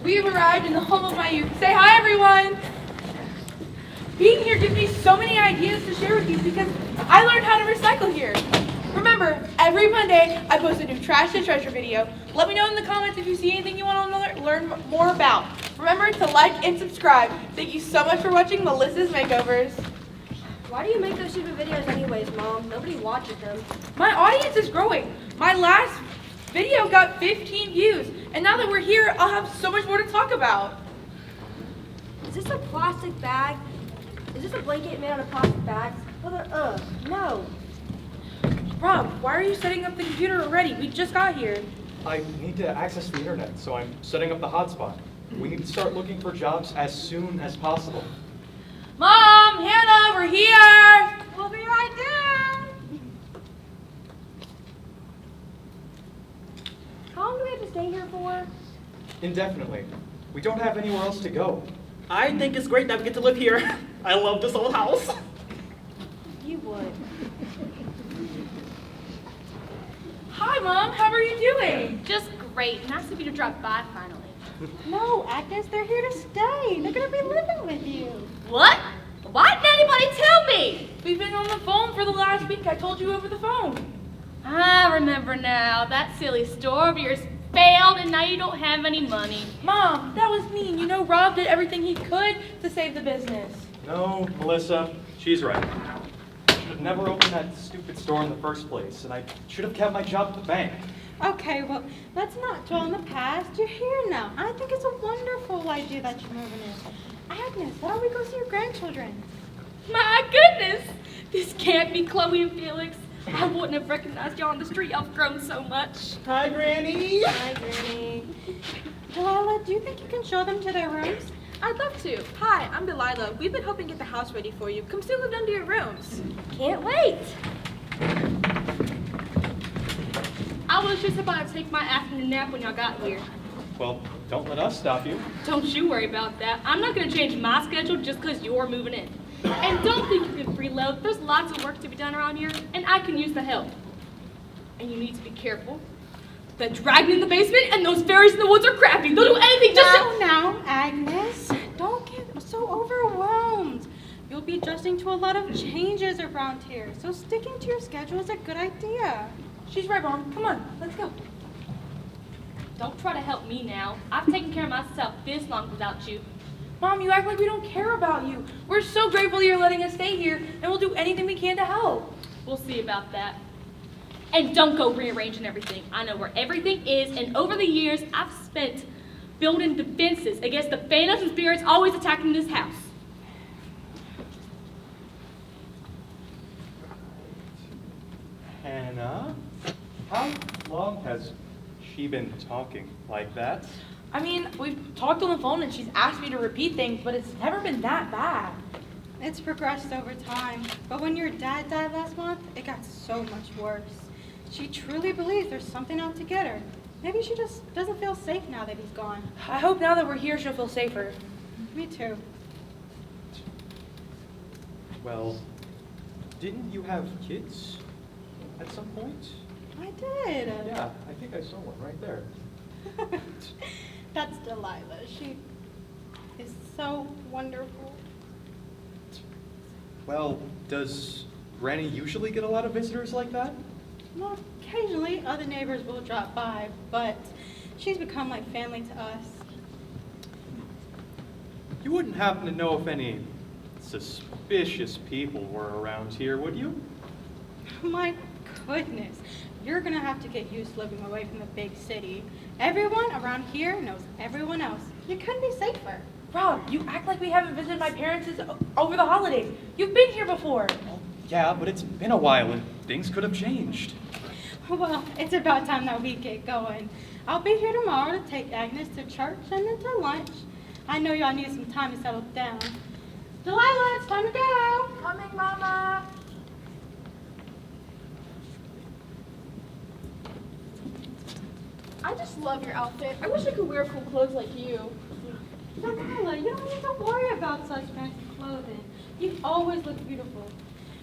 We have arrived in the home of my youth. Say hi, everyone! Being here gives me so many ideas to share with you because I learned how to recycle here. Remember, every Monday I post a new Trash to Treasure video. Let me know in the comments if you see anything you want to learn more about. Remember to like and subscribe. Thank you so much for watching Melissa's Makeovers. Why do you make those stupid videos anyways, Mom? Nobody watches them. My audience is growing. My last video got 15 views, and now that we're here, I'll have so much more to talk about. Is this a plastic bag? Is this a blanket made out of plastic bags? No. Rob, why are you setting up the computer already? We just got here. I need to access the internet, so I'm setting up the hotspot. We need to start looking for jobs as soon as possible. Mom, Hannah, we're here! We'll be right down. How long do we have to stay here for? Indefinitely. We don't have anywhere else to go. I think it's great that we get to live here. I love this old house. You would. Hi, Mom. How are you doing? Just great. Nice of you to drop by finally. No, Agnes, they're here to stay. They're gonna be living with you. What? Why didn't anybody tell me? We've been on the phone for the last week. I told you over the phone. I remember now. That silly store of yours failed and now you don't have any money. Mom, that was mean. You know Rob did everything he could to save the business. No, Melissa, she's right. I should have never opened that stupid store in the first place, and I should have kept my job at the bank. Okay, well, let's not dwell on the past. You're here now. I think it's a wonderful idea that you're moving in. Agnes, why don't we go see your grandchildren? My goodness! This can't be Chloe and Felix. I wouldn't have recognized y'all on the street. Y'all have grown so much. Hi, Granny. Hi, Granny. Delilah, do you think you can show them to their rooms? I'd love to. Hi, I'm Delilah. We've been helping get the house ready for you. Come sit under your rooms. Can't wait. I was just about to take my afternoon nap when y'all got here. Well, don't let us stop you. Don't you worry about that. I'm not going to change my schedule just because you're moving in. And don't think you can freeload. There's lots of work to be done around here, and I can use the help. And you need to be careful. That dragon in the basement and those fairies in the woods are crafty. They'll do anything just to... Now, Agnes, don't get so overwhelmed. You'll be adjusting to a lot of changes around here, so sticking to your schedule is a good idea. She's right, Mom. Come on, let's go. Don't try to help me now. I've taken care of myself this long without you. Mom, you act like we don't care about you. We're so grateful you're letting us stay here, and we'll do anything we can to help. We'll see about that. And don't go rearranging everything. I know where everything is, and over the years, I've spent building defenses against the phantoms and spirits always attacking this house. Hannah, how long has she been talking like that? I mean, we've talked on the phone and she's asked me to repeat things, but it's never been that bad. It's progressed over time, but when your dad died last month, it got so much worse. She truly believes there's something out to get her. Maybe she just doesn't feel safe now that he's gone. I hope now that we're here she'll feel safer. Me too. Well, didn't you have kids at some point? I did. Yeah, I think I saw one right there. That's Delilah. She is so wonderful. Well, does Granny usually get a lot of visitors like that? Well, occasionally other neighbors will drop by, but she's become like family to us. You wouldn't happen to know if any suspicious people were around here, would you? My goodness, you're gonna have to get used to living away from the big city. Everyone around here knows everyone else. You couldn't be safer. Rob, you act like we haven't visited my parents over the holidays. You've been here before. Well, yeah, but it's been a while and things could have changed. Well, it's about time that we get going. I'll be here tomorrow to take Agnes to church and then to lunch. I know y'all need some time to settle down. Delilah, it's time to go. Coming, Mama. I just love your outfit. I wish I could wear cool clothes like you. Delilah, you don't need to worry about such fancy clothing. You always look beautiful.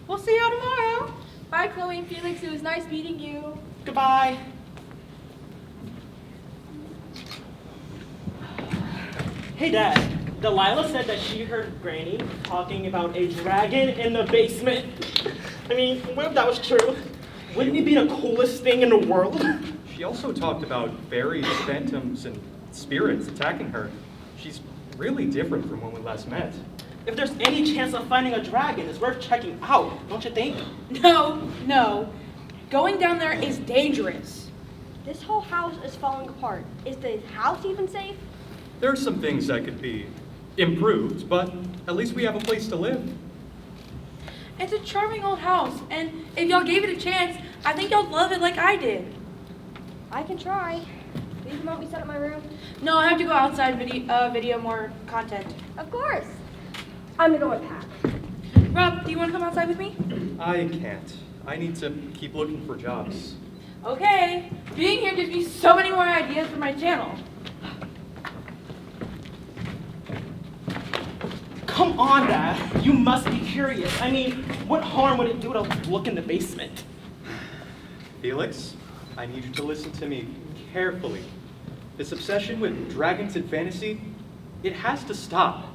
We'll see y'all tomorrow. Bye, Chloe and Felix. It was nice meeting you. Goodbye. Hey, Dad. Delilah said that she heard Granny talking about a dragon in the basement. I mean, what if that was true? Wouldn't it be the coolest thing in the world? She also talked about fairies, phantoms, and spirits attacking her. She's really different from when we last met. If there's any chance of finding a dragon, it's worth checking out, don't you think? No. Going down there is dangerous. This whole house is falling apart. Is the house even safe? There are some things that could be improved, but at least we have a place to live. It's a charming old house, and if y'all gave it a chance, I think y'all love it like I did. I can try. Do you want me set up my room? No, I have to go outside video more content. Of course. I'm gonna go and pack. Rob, do you want to come outside with me? I can't. I need to keep looking for jobs. Okay. Being here gives me so many more ideas for my channel. Come on, Dad. You must be curious. I mean, what harm would it do to look in the basement? Felix, I need you to listen to me carefully. This obsession with dragons and fantasy, it has to stop.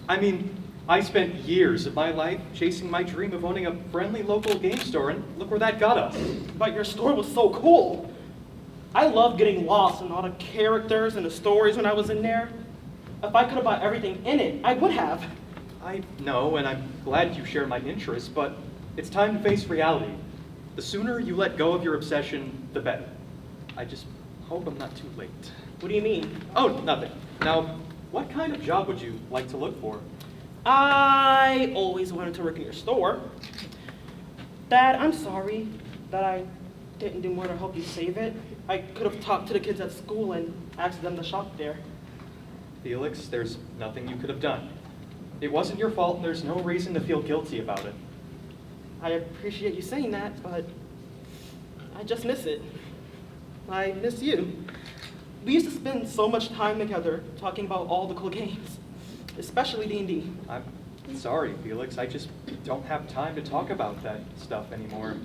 I mean, I spent years of my life chasing my dream of owning a friendly local game store, and look where that got us. But your store was so cool. I loved getting lost in all the characters and the stories when I was in there. If I could have bought everything in it, I would have. I know, and I'm glad you share my interests, but it's time to face reality. The sooner you let go of your obsession, the better. I just hope I'm not too late. What do you mean? Oh, nothing. Now, what kind of job would you like to look for? I always wanted to work in your store. Dad, I'm sorry that I didn't do more to help you save it. I could have talked to the kids at school and asked them to shop there. Felix, there's nothing you could have done. It wasn't your fault, and there's no reason to feel guilty about it. I appreciate you saying that, but I just miss it. I miss you. We used to spend so much time together talking about all the cool games, especially D&D. I'm sorry, Felix. I just don't have time to talk about that stuff anymore.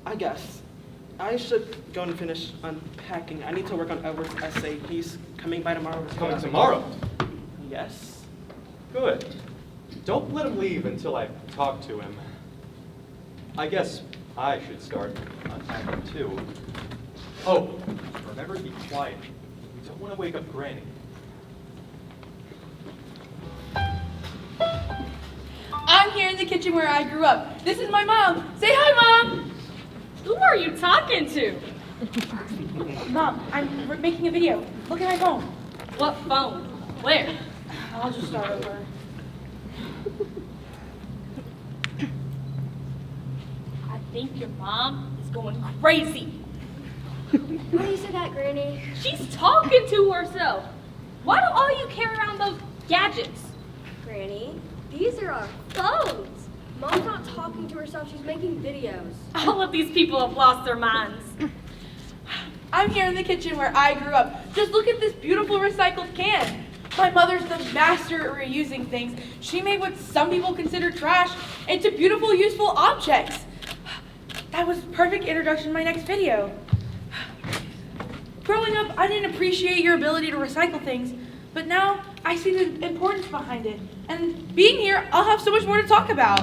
I guess. I should go and finish unpacking. I need to work on Edward's essay. He's coming by tomorrow. Coming tomorrow? Yes. Good. Don't let him leave until I've talked to him. I guess I should start unpacking too. Oh, remember to be quiet. We don't want to wake up Granny. I'm here in the kitchen where I grew up. This is my mom. Say hi, Mom. Who are you talking to? Mom, I'm making a video. Look at my phone. What phone? Where? I'll just start over. I think your mom is going crazy. Why do you say that, Granny? She's talking to herself. Why do all you carry around those gadgets? Granny, these are our phones. Mom's not talking to herself, she's making videos. All of these people have lost their minds. I'm here in the kitchen where I grew up. Just look at this beautiful recycled can. My mother's the master at reusing things. She made what some people consider trash into beautiful, useful objects. That was a perfect introduction to my next video. Growing up, I didn't appreciate your ability to recycle things, but now I see the importance behind it. And being here, I'll have so much more to talk about.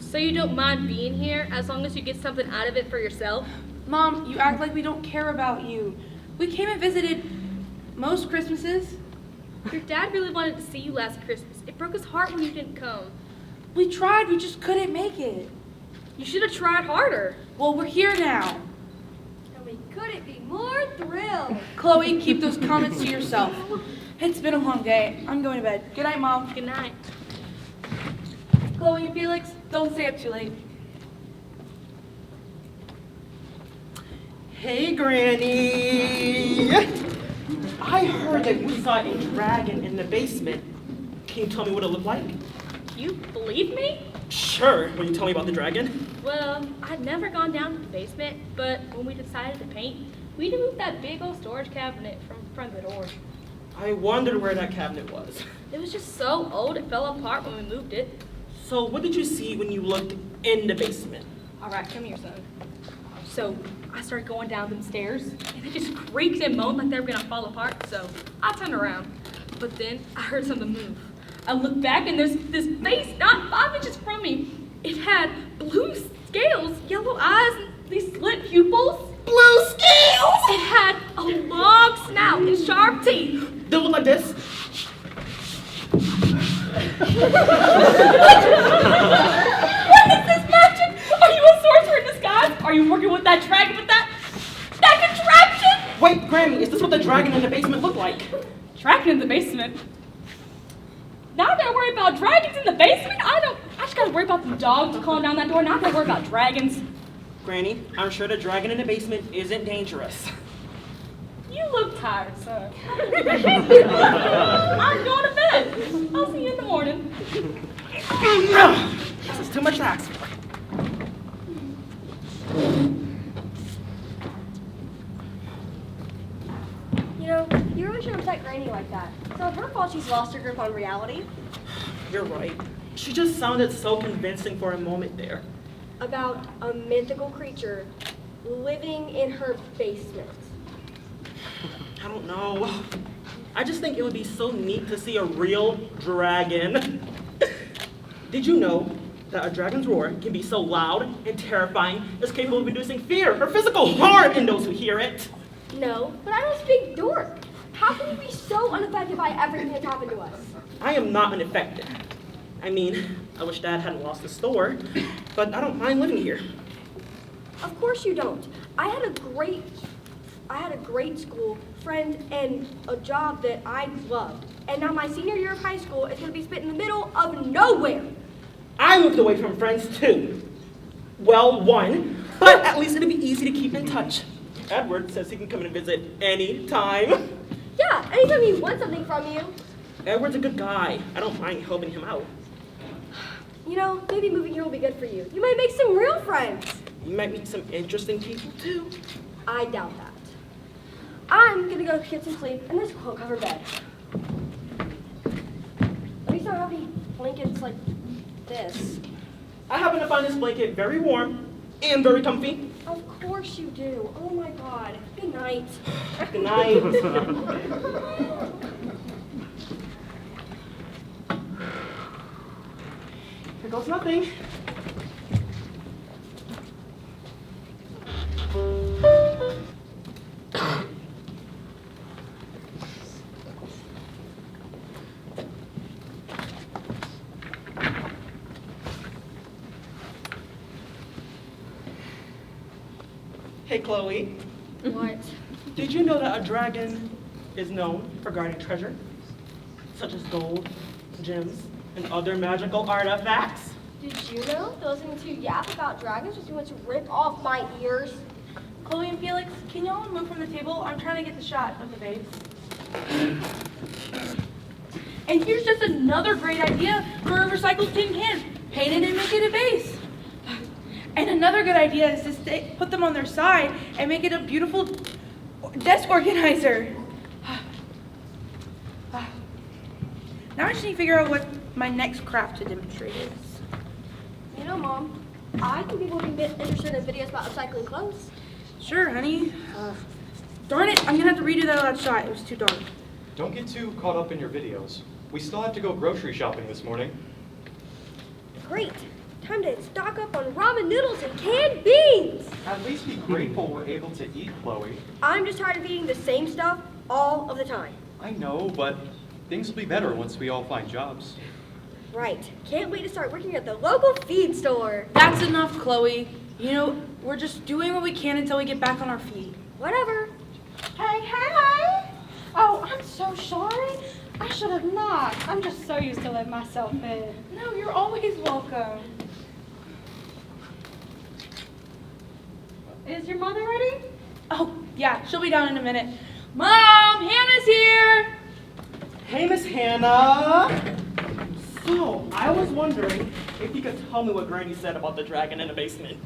So you don't mind being here as long as you get something out of it for yourself? Mom, you act like we don't care about you. We came and visited most Christmases. Your dad really wanted to see you last Christmas. It broke his heart when you didn't come. We tried, we just couldn't make it. You should have tried harder. Well, we're here now. And we couldn't be more thrilled. Chloe, keep those comments to yourself. It's been a long day. I'm going to bed. Good night, Mom. Good night. Chloe and Felix, don't stay up too late. Hey, Granny. I heard that you saw a dragon in the basement. Can you tell me what it looked like? You believe me? Sure. Will you tell me about the dragon? Well, I'd never gone down to the basement, but when we decided to paint, we moved that big old storage cabinet from front of the door. I wondered where that cabinet was. It was just so old it fell apart when we moved it. So what did you see when you looked in the basement? All right, come here, son. So I started going down them stairs, and they just creaked and moaned like they were gonna fall apart. So I turned around, but then I heard something move. I looked back, and there's this face not 5 inches from me. It had blue scales, yellow eyes, and these slit pupils. Blue scales! It had a long snout and sharp teeth. They look like this. What is this magic? Are you a sorcerer in disguise? Are you working with that dragon with that contraption? Wait, Granny, is this what the dragon in the basement looked like? Dragon in the basement? Now I gotta worry about dragons in the basement? I just gotta worry about the dogs to calm down that door. Now I gotta worry about dragons. Granny, I'm sure the dragon in the basement isn't dangerous. You look tired, sir. I'm going to bed. I'll see you in the morning. This is too much to ask for. You know, you really shouldn't upset Granny like that. It's not her fault she's lost her grip on reality. You're right. She just sounded so convincing for a moment there. About a mythical creature living in her basement. I don't know. I just think it would be so neat to see a real dragon. Did you know that a dragon's roar can be so loud and terrifying it's capable of inducing fear or physical harm in those who hear it? No, but I don't speak dork. How can you be so unaffected by everything that's happened to us? I am not unaffected. I mean, I wish Dad hadn't lost the store, but I don't mind living here. Of course you don't. I had a great school, friends, and a job that I loved. And now my senior year of high school is going to be spent in the middle of nowhere. I moved away from friends too. Well, one, but at least it'll be easy to keep in touch. Edward says he can come and visit anytime. Yeah, anytime he wants something from you. Edward's a good guy. I don't mind helping him out. You know, maybe moving here will be good for you. You might make some real friends. You might meet some interesting people too. I doubt that. I'm gonna go get some sleep in this quilt-cover bed. At least I don't have any blankets like this. I happen to find this blanket very warm and very comfy. Of course you do. Oh my God. Good night. Good night. Here goes nothing. Hey, Chloe. What? Did you know that a dragon is known for guarding treasure, such as gold, gems, and other magical artifacts? Did you know that listening to you yap about dragons was going to rip off my ears? Chloe and Felix, can y'all move from the table? I'm trying to get the shot of the vase. And here's just another great idea for a recycled tin can. Paint it and make it a vase. And another good idea is to put them on their side and make it a beautiful desk organizer. Now I just need to figure out what my next craft to demonstrate is. You know, Mom, I think people would be interested in videos about upcycling clothes. Sure, honey. Darn it, I'm gonna have to redo that last shot. It was too dark. Don't get too caught up in your videos. We still have to go grocery shopping this morning. Great. Time to stock up on ramen noodles and canned beans. At least be grateful we're able to eat, Chloe. I'm just tired of eating the same stuff all of the time. I know, but things will be better once we all find jobs. Right. Can't wait to start working at the local feed store. That's enough, Chloe. You know, we're just doing what we can until we get back on our feet. Whatever. Hey, hey! Oh, I'm so sorry. I should have knocked. I'm just so used to letting myself in. No, you're always welcome. Is your mother ready? Oh, yeah, she'll be down in a minute. Mom, Hannah's here! Hey, Miss Hannah. So, I was wondering if you could tell me what Granny said about the dragon in the basement.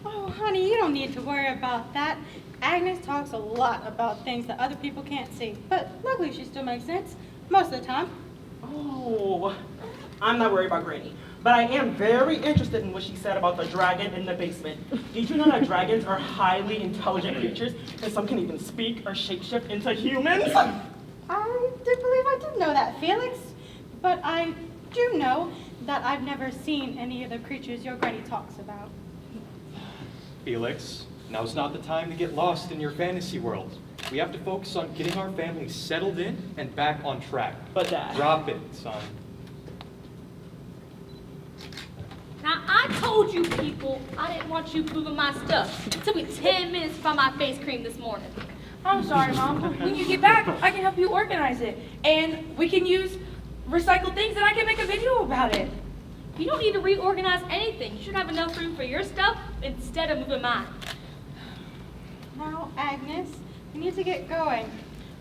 Oh, honey, you don't need to worry about that. Agnes talks a lot about things that other people can't see, but luckily she still makes sense most of the time. Oh, I'm not worried about Granny. but I am very interested in what she said about the dragon in the basement. Did you know that dragons are highly intelligent creatures, and some can even speak or shapeshift into humans? I do believe I did know that, Felix. But I do know that I've never seen any of the creatures your granny talks about. Felix, now's not the time to get lost in your fantasy world. We have to focus on getting our family settled in and back on track. But Dad. Drop it, son. Now, I told you people I didn't want you moving my stuff. It took me 10 minutes to find my face cream this morning. I'm sorry, Mom. When you get back, I can help you organize it. And we can use recycled things and I can make a video about it. You don't need to reorganize anything. You should have enough room for your stuff instead of moving mine. Now, Agnes, we need to get going.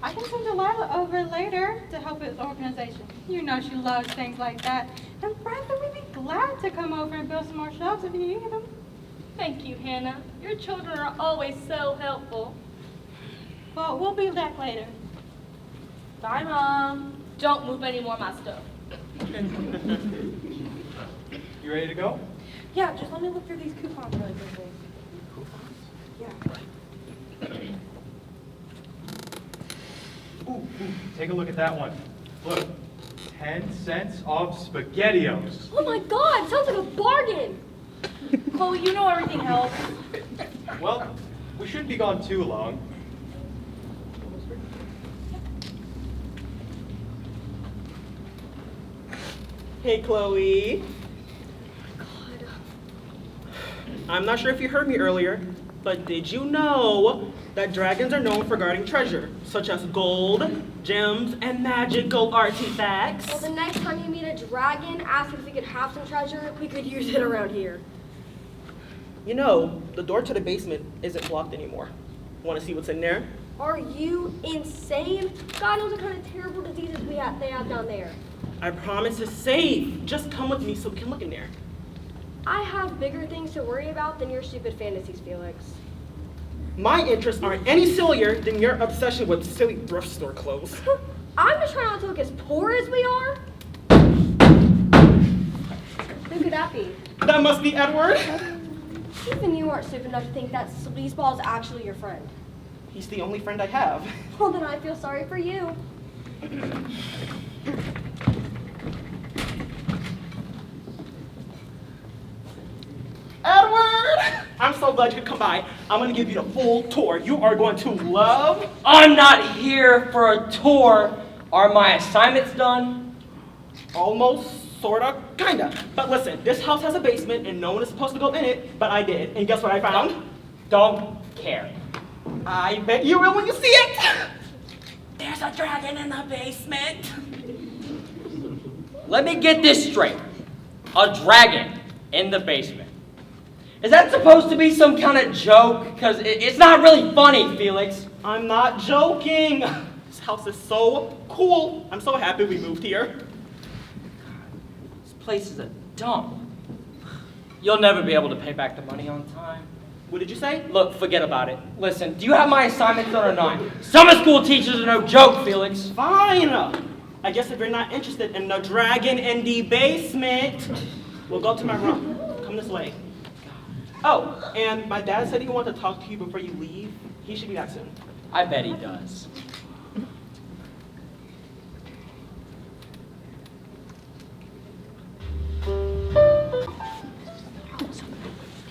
I can send Delilah over later to help with organization. You know she loves things like that. And Bradley would be glad to come over and build some more shelves if you need them. Thank you, Hannah. Your children are always so helpful. Well, we'll be back later. Bye, Mom. Don't move any more of my stuff. You ready to go? Yeah, just let me look through these coupons really quickly. Yeah. Ooh, take a look at that one. Look, 10 cents off SpaghettiOs. Oh my God, sounds like a bargain. Chloe, you know everything helps. Well, we shouldn't be gone too long. Hey, Chloe. God. I'm not sure if you heard me earlier, but did you know that dragons are known for guarding treasure, such as gold, gems, and magical artifacts? Well, the next time you meet a dragon, ask if we could have some treasure. We could use it around here. You know, the door to the basement isn't blocked anymore. Want to see what's in there? Are you insane? God knows what kind of terrible diseases they have down there. I promise it's safe. Just come with me so we can look in there. I have bigger things to worry about than your stupid fantasies, Felix. My interests aren't any sillier than your obsession with silly thrift store clothes. I'm just trying not to look as poor as we are. Who could that be? That must be Edward. Even you aren't stupid enough to think that sleazeball is actually your friend. He's the only friend I have. Well, then I feel sorry for you. Edward! I'm so glad you could come by. I'm going to give you the full tour. You are going to love. I'm not here for a tour. Are my assignments done? Almost, sorta, kinda. But listen, this house has a basement and no one is supposed to go in it, but I did. And guess what I found? Don't care. I bet you will when you see it. There's a dragon in the basement. Let me get this straight. A dragon in the basement. Is that supposed to be some kind of joke? Because it's not really funny, Felix. I'm not joking. This house is so cool. I'm so happy we moved here. This place is a dump. You'll never be able to pay back the money on time. What did you say? Look, forget about it. Listen, do you have my assignments done or not? Summer school teachers are no joke, Felix. Fine. I guess if you're not interested in the dragon in the basement, we'll go to my room. Come this way. Oh, and my dad said he wanted to talk to you before you leave. He should be back soon. I bet he does.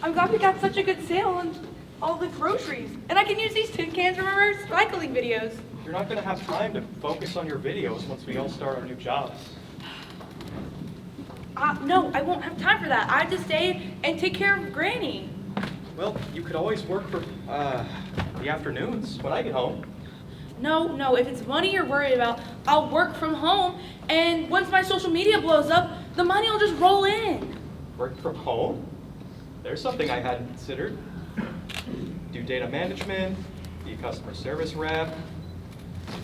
I'm glad we got such a good sale on all the groceries. And I can use these tin cans for my recycling videos. You're not going to have time to focus on your videos once we all start our new jobs. No, I won't have time for that. I have to stay and take care of Granny. Well, you could always work for the afternoons when I get home. No, if it's money you're worried about, I'll work from home. And once my social media blows up, the money will just roll in. Work from home? There's something I hadn't considered. Do data management, be a customer service rep.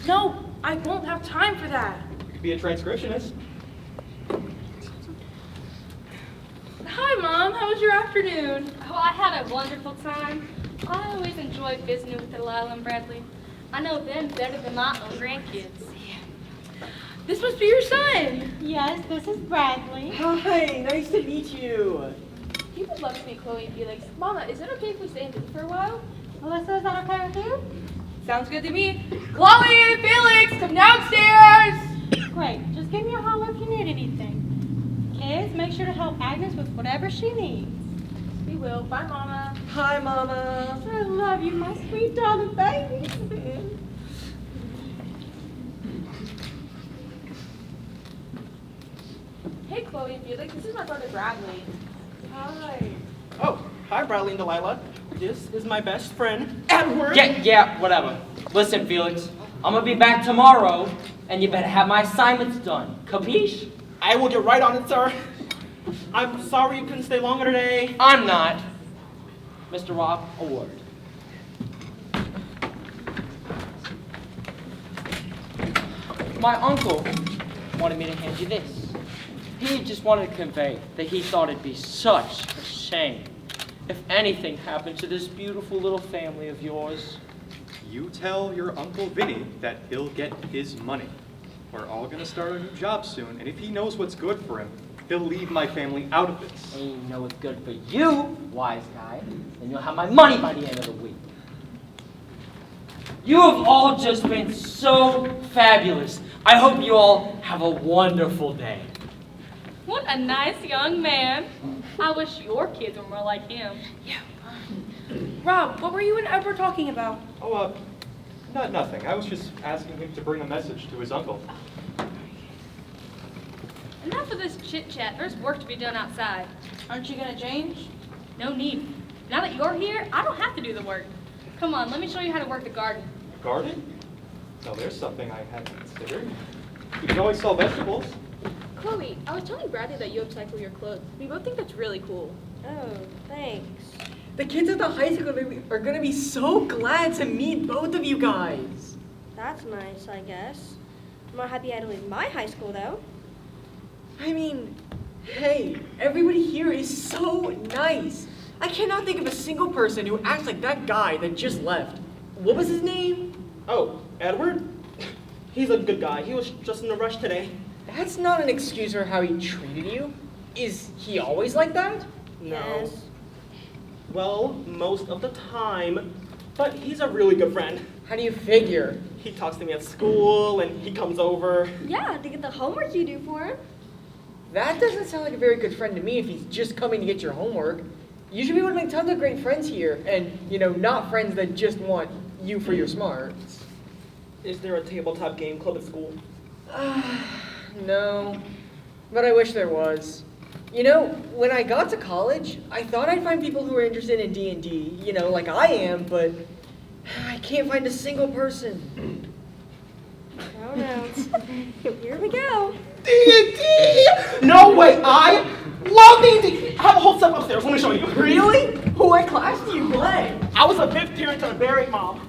No, I won't have time for that. You could be a transcriptionist. Hi, Mom. How was your afternoon? Oh, I had a wonderful time. I always enjoy visiting with Delilah and Bradley. I know them better than my own grandkids. This must be your son. Yes, this is Bradley. Hi, nice to meet you. He would love to meet Chloe and Felix. Mama, is it okay if we stay and visit for a while? Melissa, is that okay with you? Sounds good to me. Chloe and Felix, come downstairs. Great. Just give me a holler if you need anything. Kids, make sure to help Agnes with whatever she needs. We will. Bye, Mama. Hi, Mama. I love you, my sweet darling baby. Hey, Chloe and Felix. This is my brother Bradley. Hi. Oh, hi, Bradley and Delilah. This is my best friend, Edward. Yeah, whatever. Listen, Felix, I'm gonna be back tomorrow, and you better have my assignments done. Capiche? I will get right on it, sir. I'm sorry you couldn't stay longer today. I'm not. Mr. Rob, a word. My uncle wanted me to hand you this. He just wanted to convey that he thought it'd be such a shame if anything happened to this beautiful little family of yours. You tell your Uncle Vinny that he'll get his money. We're all gonna start a new job soon, and if he knows what's good for him, he'll leave my family out of this. And you know what's good for you, wise guy, then you'll have my money by the end of the week. You have all just been so fabulous. I hope you all have a wonderful day. What a nice young man. I wish your kids were more like him. Rob, what were you and Edward talking about? Oh, nothing. I was just asking him to bring a message to his uncle. Enough of this chit-chat. There's work to be done outside. Aren't you gonna change? No need. Now that you're here, I don't have to do the work. Come on, let me show you how to work the garden. Garden? Now there's something I hadn't considered. You can always sell vegetables. Chloe, I was telling Bradley that you upcycle your clothes. We both think that's really cool. Oh, thanks. The kids at the high school are gonna be so glad to meet both of you guys. That's nice, I guess. I'm not happy I had to leave my high school, though. I mean, hey, everybody here is so nice. I cannot think of a single person who acts like that guy that just left. What was his name? Oh, Edward? He's a good guy. He was just in a rush today. That's not an excuse for how he treated you. Is he always like that? Yes. Well, most of the time. But he's a really good friend. How do you figure? He talks to me at school, and he comes over. Yeah, to get the homework you do for him. That doesn't sound like a very good friend to me if he's just coming to get your homework. Usually we would make tons of great friends here, and, not friends that just want you for your smarts. Is there a tabletop game club at school? No, but I wish there was. When I got to college, I thought I'd find people who were interested in D&D, like I am, but I can't find a single person. Oh no. Here we go. D&D! No way! I love D&D! I have a whole set upstairs. Let me show you. Really? What class do you play? I was a fifth year into a berry mom.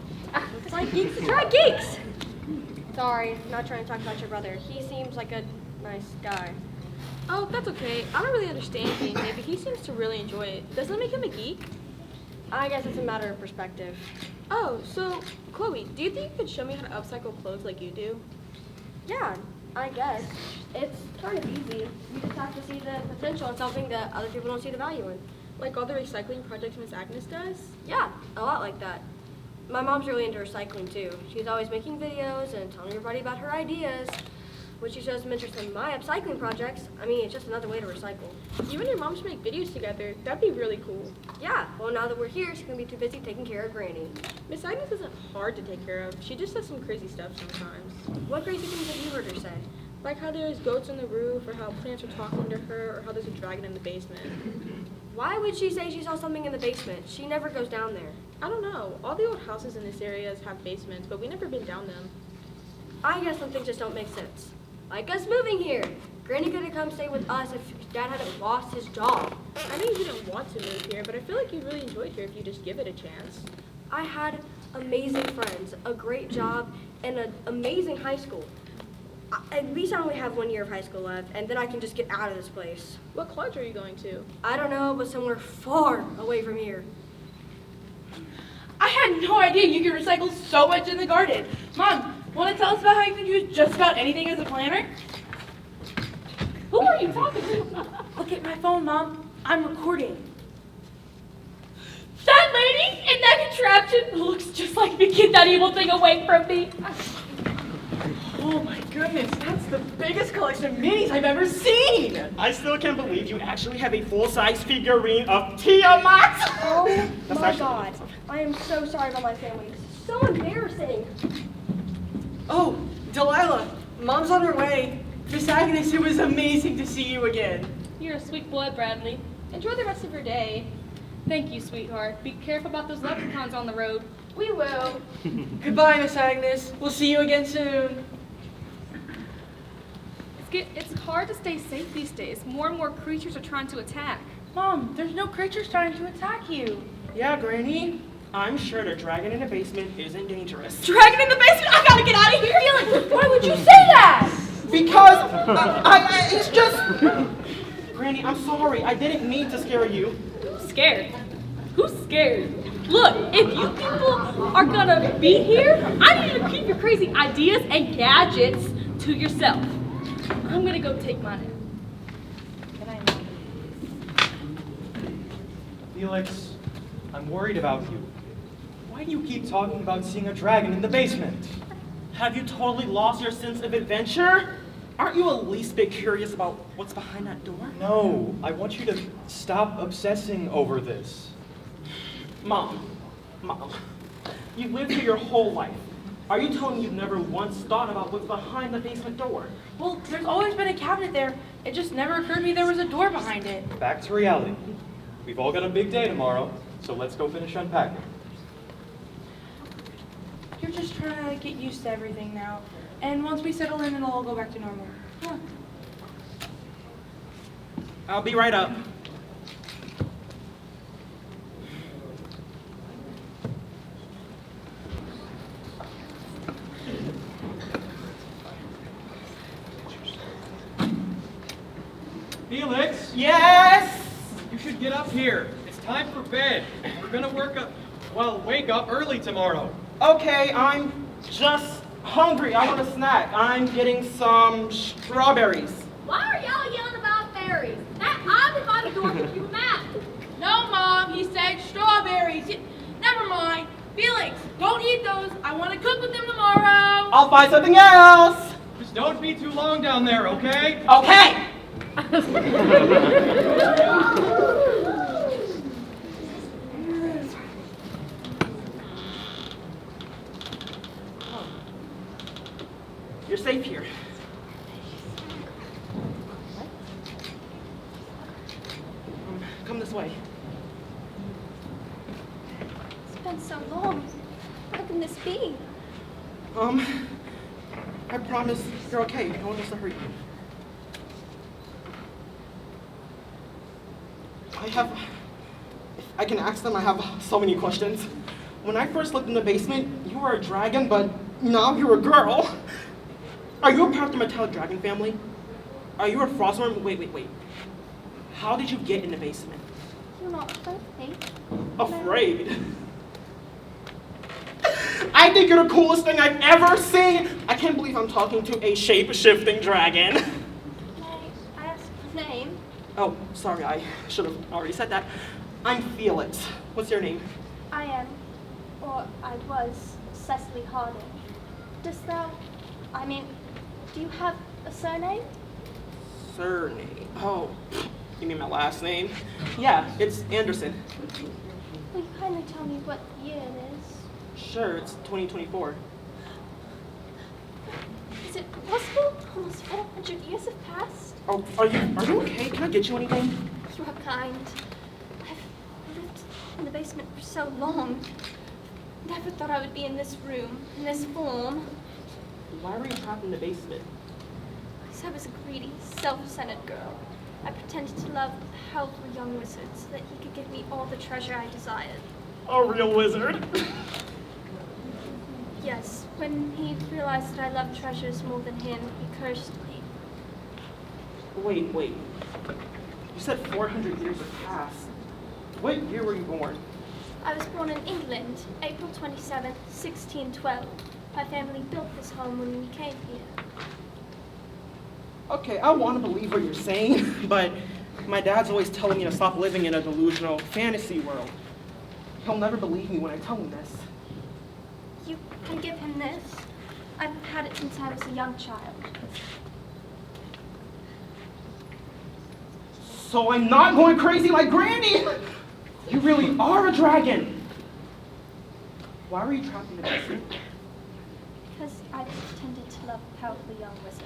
Looks like geeks to try geeks. Sorry, not trying to talk about your brother. He seems like a nice guy. Oh, that's okay. I don't really understand D&D, but he seems to really enjoy it. Doesn't that make him a geek? I guess it's a matter of perspective. Oh, so, Chloe, do you think you could show me how to upcycle clothes like you do? Yeah, I guess. It's kind of easy. You just have to see the potential in something that other people don't see the value in. Like all the recycling projects Miss Agnes does? Yeah, a lot like that. My mom's really into recycling too. She's always making videos and telling everybody about her ideas. When she shows some interest in my upcycling projects, it's just another way to recycle. You and your mom should make videos together. That'd be really cool. Yeah, well now that we're here, she's gonna be too busy taking care of Granny. Miss Agnes isn't hard to take care of. She just does some crazy stuff sometimes. What crazy things have you heard her say? Like how there's goats on the roof, or how plants are talking to her, or how there's a dragon in the basement. Why would she say she saw something in the basement? She never goes down there. I don't know. All the old houses in this area have basements, but we've never been down them. I guess some things just don't make sense. Like us moving here. Granny could have come stay with us if Dad hadn't lost his job. I know you didn't want to move here, but I feel like you really enjoyed here if you just give it a chance. I had amazing friends, a great job, and an amazing high school. At least I only have 1 year of high school left, and then I can just get out of this place. What college are you going to? I don't know, but somewhere far away from here. I had no idea you could recycle so much in the garden. Mom, Want to tell us about how you can use just about anything as a planner? Who are you talking to? Look at my phone, Mom. I'm recording. That lady in that contraption looks just like me. Get that evil thing away from me. Oh my goodness, that's the biggest collection of minis I've ever seen! I still can't believe you actually have a full-size figurine of Tiamat! Oh That's my actually god. I am so sorry about my family. It's so embarrassing. Oh, Delilah, Mom's on her way. Miss Agnes, it was amazing to see you again. You're a sweet boy, Bradley. Enjoy the rest of your day. Thank you, sweetheart. Be careful about those leprechauns on the road. We will. Goodbye, Miss Agnes. We'll see you again soon. It's hard to stay safe these days. More and more creatures are trying to attack. Mom, there's no creatures trying to attack you. Yeah, Granny. I'm sure the dragon in the basement isn't dangerous. Dragon in the basement! I gotta get out of here! Felix, why would you say that? Because it's just... Granny, I'm sorry. I didn't mean to scare you. Scared? Who's scared? Look, if you people are gonna be here, I need you to keep your crazy ideas and gadgets to yourself. I'm gonna go take mine out. Good night, Mom. Felix, I'm worried about you. Why do you keep talking about seeing a dragon in the basement? Have you totally lost your sense of adventure? Aren't you at least bit curious about what's behind that door? No, I want you to stop obsessing over this. Mom, you've lived here your whole life. Are you telling me you've never once thought about what's behind the basement door? Well, there's always been a cabinet there. It just never occurred to me there was a door behind it. Back to reality. We've all got a big day tomorrow, so let's go finish unpacking. You're just trying to get used to everything now. And once we settle in, it'll all go back to normal. Yeah. I'll be right up. Felix! Yes! You should get up here. It's time for bed. We're gonna wake up early tomorrow. Okay, I'm just hungry. I want a snack. I'm getting some strawberries. Why are y'all yelling about berries? That I'll be by the door with you mad. No, Mom, he said strawberries. Never mind. Felix, don't eat those. I want to cook with them tomorrow. I'll find something else. Just don't be too long down there, okay? Okay. You're safe here. Come this way. It's been so long. How can this be? I promise you're okay. No one wants to hurt you. If I can ask them, I have so many questions. When I first looked in the basement, you were a dragon, but now you're a girl. Are you a part of the metallic dragon family? Are you a frostworm? Wait. How did you get in the basement? You're not afraid. Afraid? I think you're the coolest thing I've ever seen! I can't believe I'm talking to a shape-shifting dragon. Can I ask your name? Oh, sorry, I should have already said that. I'm Felix. What's your name? I am, or I was, Cecily Harding. Do you have a surname? Surname? Oh, you mean my last name? Yeah, it's Anderson. Will you kindly tell me what year it is? Sure, it's 2024. Is it possible? Almost 400 years have passed. Oh, are you okay? Can I get you anything? You are kind. I've lived in the basement for so long. Never thought I would be in this room, in this form. Why were you trapped in the basement? Because I was a greedy, self-centered girl. I pretended to love the powerful young wizard so that he could give me all the treasure I desired. A real wizard? Yes, when he realized that I loved treasures more than him, he cursed me. Wait. You said 400 years have passed. What year were you born? I was born in England, April 27th, 1612. My family built this home when we came here. Okay, I want to believe what you're saying, but my dad's always telling me to stop living in a delusional fantasy world. He'll never believe me when I tell him this. You can give him this. I've had it since I was a young child. So I'm not going crazy like Granny! You really are a dragon! Why were you trapped in the basement? Because I pretended to love a powerful young wizard.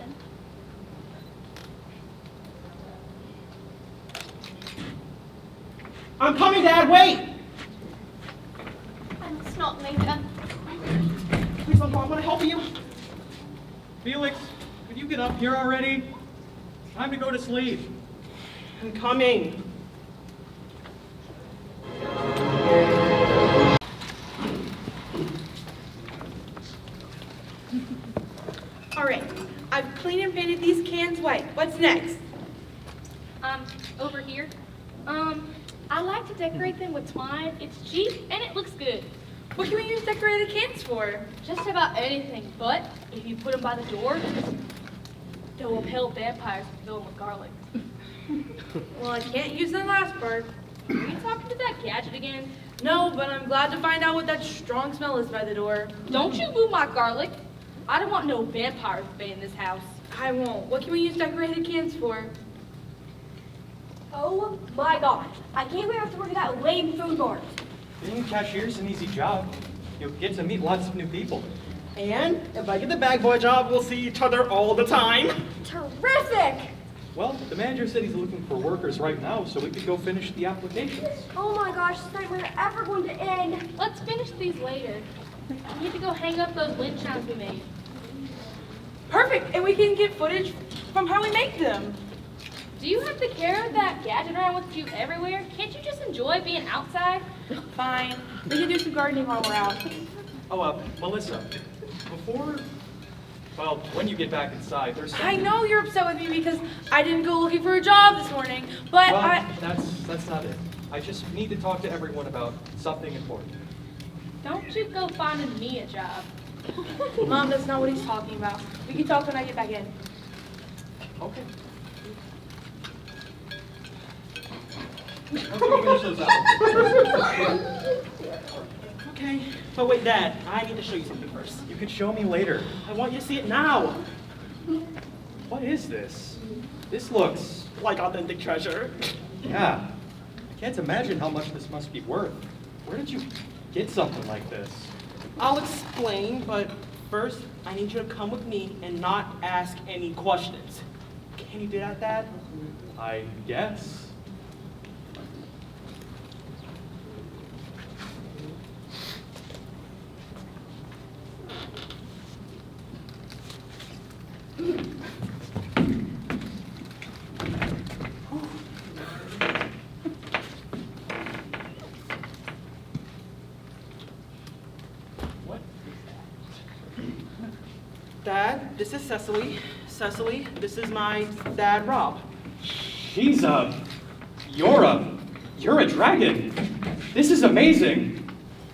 I'm coming, Dad, wait! It's not later. Please don't go, I'm gonna help you. Felix, could you get up here already? It's time to go to sleep. I'm coming. All right, I've cleaned and painted these cans white. What's next? Over here. I like to decorate them with twine. It's cheap and it looks good. What can we use decorated cans for? Just about anything, but if you put them by the door, they'll repel vampires and fill them with garlic. Well, I can't use the last part. Are you talking to that gadget again? No, but I'm glad to find out what that strong smell is by the door. Don't you move my garlic. I don't want no vampires in this house. I won't. What can we use decorated cans for? Oh my gosh, I can't wait to work at that lame food mart. Being a cashier's an easy job. You'll get to meet lots of new people. And if I get the bag boy job, we'll see each other all the time. Terrific! Well, the manager said he's looking for workers right now, so we could go finish the applications. Oh my gosh, this nightmare ever going to end? Let's finish these later. We need to go hang up those wind chimes we made. Perfect, and we can get footage from how we make them. Do you have to carry that gadget around with you everywhere? Can't you just enjoy being outside? Fine. We can do some gardening while we're out. Oh, Melissa, when you get back inside, there's something... I know you're upset with me because I didn't go looking for a job this morning, but Well, that's not it. I just need to talk to everyone about something important. Don't you go finding me a job. Mom, that's not what he's talking about. We can talk when I get back in. Okay. Let's go finish those out. Okay, but wait, Dad, I need to show you something first. You can show me later. I want you to see it now. What is this? This looks... Like authentic treasure. Yeah. I can't imagine how much this must be worth. Where did you get something like this? I'll explain, but first, I need you to come with me and not ask any questions. Can you do that, Dad? I guess. Dad, this is Cecily. Cecily, this is my dad, Rob. You're a dragon. This is amazing.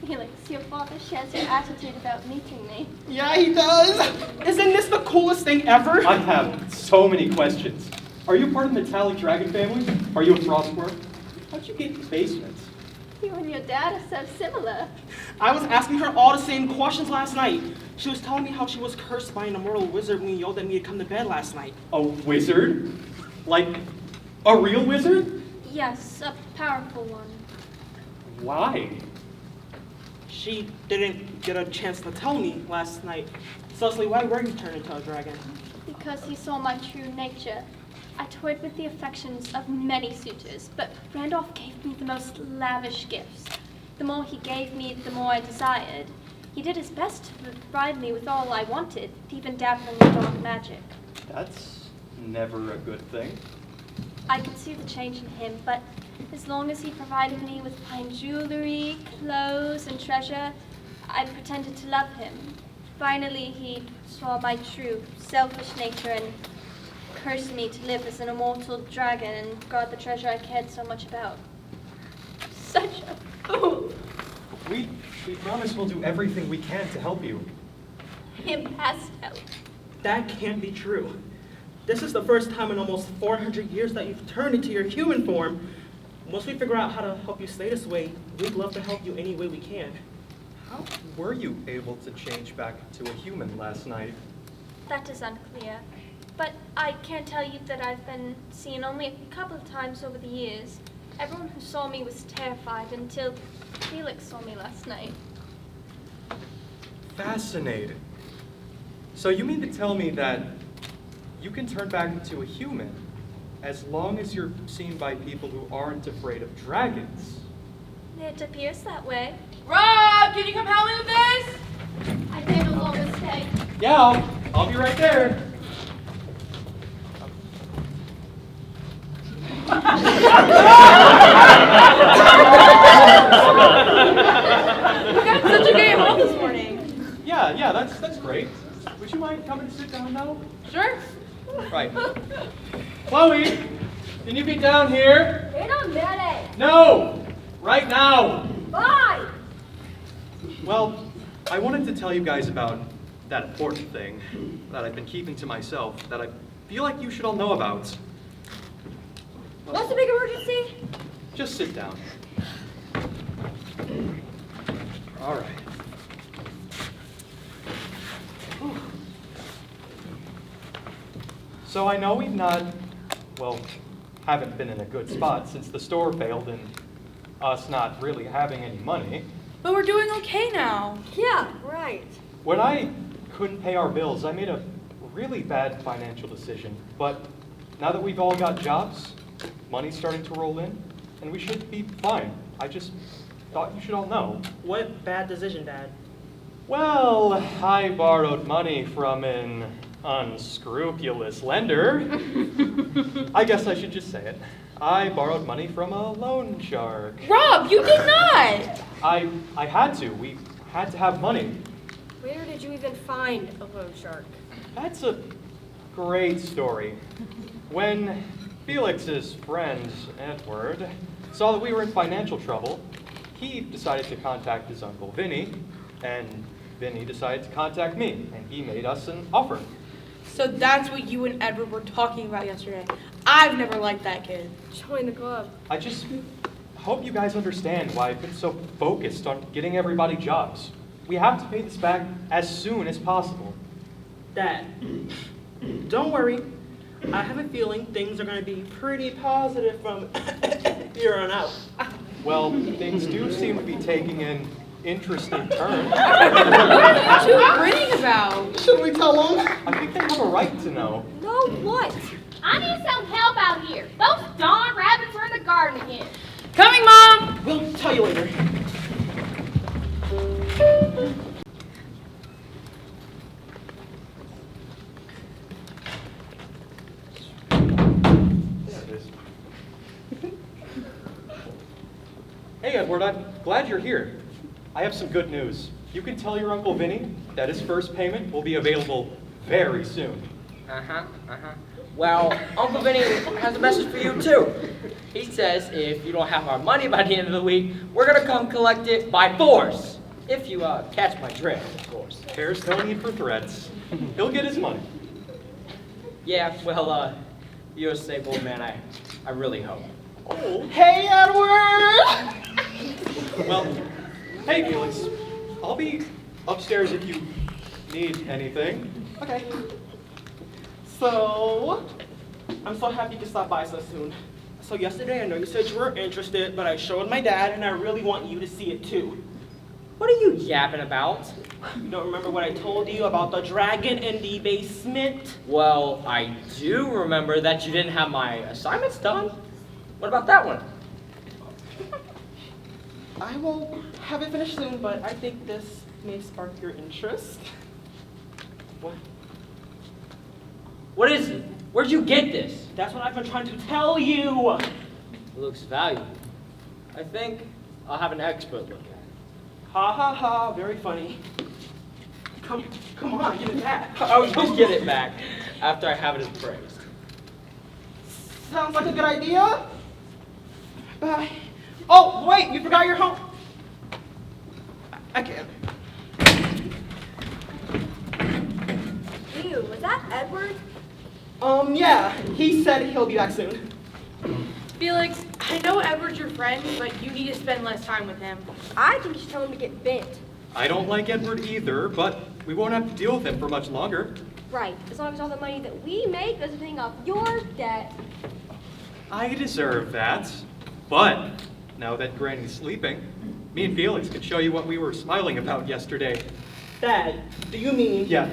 Felix, your father shares your attitude about meeting me. Yeah, he does. Isn't this the coolest thing ever? I have so many questions. Are you part of the metallic dragon family? Are you a frostworm? How'd you get in the basement? You and your dad are so similar. I was asking her all the same questions last night. She was telling me how she was cursed by an immortal wizard when he yelled at me to come to bed last night. A wizard? Like, a real wizard? Yes, a powerful one. Why? She didn't get a chance to tell me last night. Cecily, why were you turned into a dragon? Because he saw my true nature. I toyed with the affections of many suitors, but Randolph gave me the most lavish gifts. The more he gave me, the more I desired. He did his best to provide me with all I wanted, even dabbling in dark magic. That's never a good thing. I could see the change in him, but as long as he provided me with fine jewelry, clothes, and treasure, I pretended to love him. Finally, he saw my true, selfish nature and cursed me to live as an immortal dragon and guard the treasure I cared so much about. Such a fool! We promise we'll do everything we can to help you. in pastel. That can't be true. This is the first time in almost 400 years that you've turned into your human form. Once we figure out how to help you stay this way, we'd love to help you any way we can. How were you able to change back to a human last night? That is unclear. But I can tell you that I've been seen only a couple of times over the years. Everyone who saw me was terrified until Felix saw me last night. Fascinating. So you mean to tell me that you can turn back into a human as long as you're seen by people who aren't afraid of dragons? It appears that way. Rob, can you come help me with this? I can no longer stay. Yeah, I'll be right there. You got such a great haul this morning. Yeah, that's great. Would you mind coming to sit down now? Sure. Right. Chloe, can you be down here? In a minute. No! Right now! Bye. Well, I wanted to tell you guys about that important thing that I've been keeping to myself that I feel like you should all know about. What's the big emergency? Just sit down. All right. Whew. So I know we've not, well, haven't been in a good spot since the store failed and us not really having any money. But we're doing okay now. Yeah, right. When I couldn't pay our bills, I made a really bad financial decision. But now that we've all got jobs, money's starting to roll in, and we should be fine. I just thought you should all know. What bad decision, Dad? Well, I borrowed money from an unscrupulous lender. I guess I should just say it. I borrowed money from a loan shark. Rob, you did not. I had to. We had to have money. Where did you even find a loan shark? That's a great story. When Felix's friend, Edward, saw that we were in financial trouble, he decided to contact his uncle Vinny, and Vinny decided to contact me, and he made us an offer. So that's what you and Edward were talking about yesterday. I've never liked that kid. Join the club. I just hope you guys understand why I've been so focused on getting everybody jobs. We have to pay this back as soon as possible. Dad, don't worry. I have a feeling things are going to be pretty positive from here on out. Well, things do seem to be taking an interesting turn. What are you two grinning about? Should we tell them? I think they have a right to know. No, what? I need some help out here. Those darn rabbits are in the garden again. Coming, Mom! We'll tell you later. There it is. Hey, Edward, I'm glad you're here. I have some good news. You can tell your Uncle Vinny that his first payment will be available very soon. Well, Uncle Vinny has a message for you too. He says if you don't have our money by the end of the week, we're gonna come collect it by force. If you catch my drift, of course. There's no need for threats. He'll get his money. Yeah, well, you're a safe old man, I really hope. Oh. Hey, Edward! Well, hey, Felix. I'll be upstairs if you need anything. Okay. So, I'm so happy you could stop by so soon. So yesterday, I know you said you were interested, but I showed my dad, and I really want you to see it too. What are you yapping about? You don't remember what I told you about the dragon in the basement? Well, I do remember that you didn't have my assignments done. What about that one? I will have it finished soon, but I think this may spark your interest. What? What is it? Where'd you get this? That's what I've been trying to tell you. It looks valuable. I think I'll have an expert look at it. Ha ha ha, very funny. Come on, give it back. I will just get it back after I have it appraised. Sounds like a good idea. Bye. Oh, wait, you forgot your home. I can't. Was that Edward? Yeah, he said he'll be back soon. Felix, I know Edward's your friend, but you need to spend less time with him. I think you should tell him to get bent. I don't like Edward either, but we won't have to deal with him for much longer. Right, as long as all the money that we make goes to paying off your debt. I deserve that. But now that Granny's sleeping, me and Felix could show you what we were smiling about yesterday. Dad, do you mean? Yeah,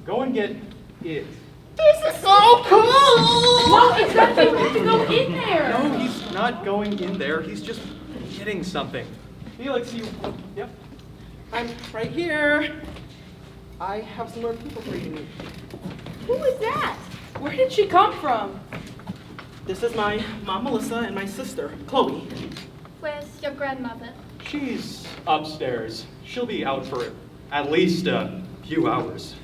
go and get it. This is so cool! No, it's not you have to go in there. No, he's not going in there. He's just getting something. Felix, you... Yep. I'm right here. I have some more people for you to meet. Who is that? Where did she come from? This is my mom, Melissa, and my sister, Chloe. Where's your grandmother? She's upstairs. She'll be out for at least a few hours.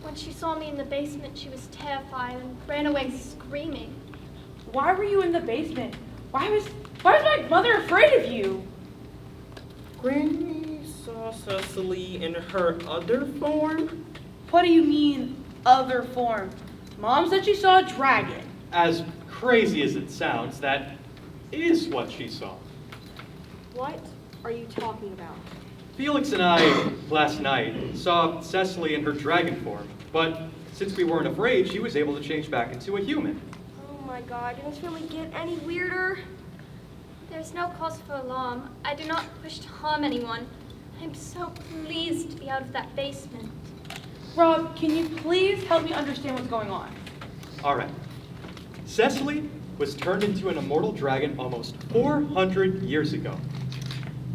When she saw me in the basement, she was terrified and ran away screaming. Why were you in the basement? Why was my mother afraid of you? Granny saw Cecily in her other form? What do you mean, other form? Mom said she saw a dragon. As crazy as it sounds, that is what she saw. What are you talking about? Felix and I, last night, saw Cecily in her dragon form, but since we weren't afraid, she was able to change back into a human. Oh my god, can this really get any weirder? There's no cause for alarm. I do not wish to harm anyone. I'm so pleased to be out of that basement. Rob, can you please help me understand what's going on? All right. Cecily was turned into an immortal dragon almost 400 years ago.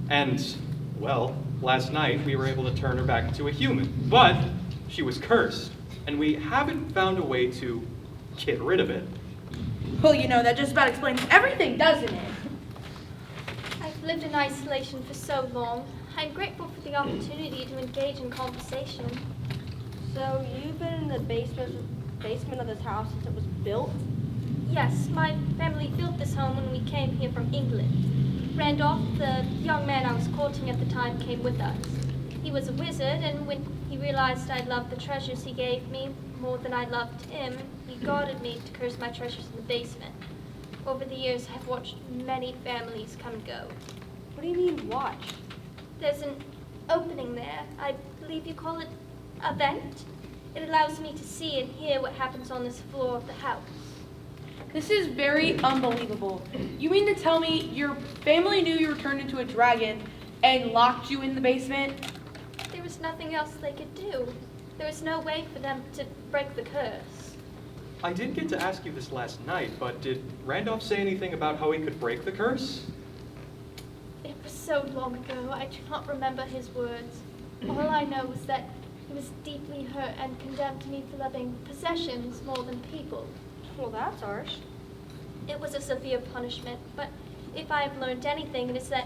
And, well, last night we were able to turn her back into a human, but she was cursed, and we haven't found a way to get rid of it. Well, you know, that just about explains everything, doesn't it? I've lived in isolation for so long. I'm grateful for the opportunity to engage in conversation. So you've been in the basement of this house since it was built? Yes, my family built this home when we came here from England. Randolph, the young man I was courting at the time, came with us. He was a wizard, and when he realized I loved the treasures he gave me more than I loved him, he guarded me to curse my treasures in the basement. Over the years, I've watched many families come and go. What do you mean, watch? There's an opening there. I believe you call it a vent. It allows me to see and hear what happens on this floor of the house. This is very unbelievable. You mean to tell me your family knew you were turned into a dragon and locked you in the basement? There was nothing else they could do. There was no way for them to break the curse. I did get to ask you this last night, but did Randolph say anything about how he could break the curse? It was so long ago, I do not remember his words. All I know was that he was deeply hurt and condemned me for loving possessions more than people. Well, that's harsh. It was a severe punishment, but if I have learned anything, it is that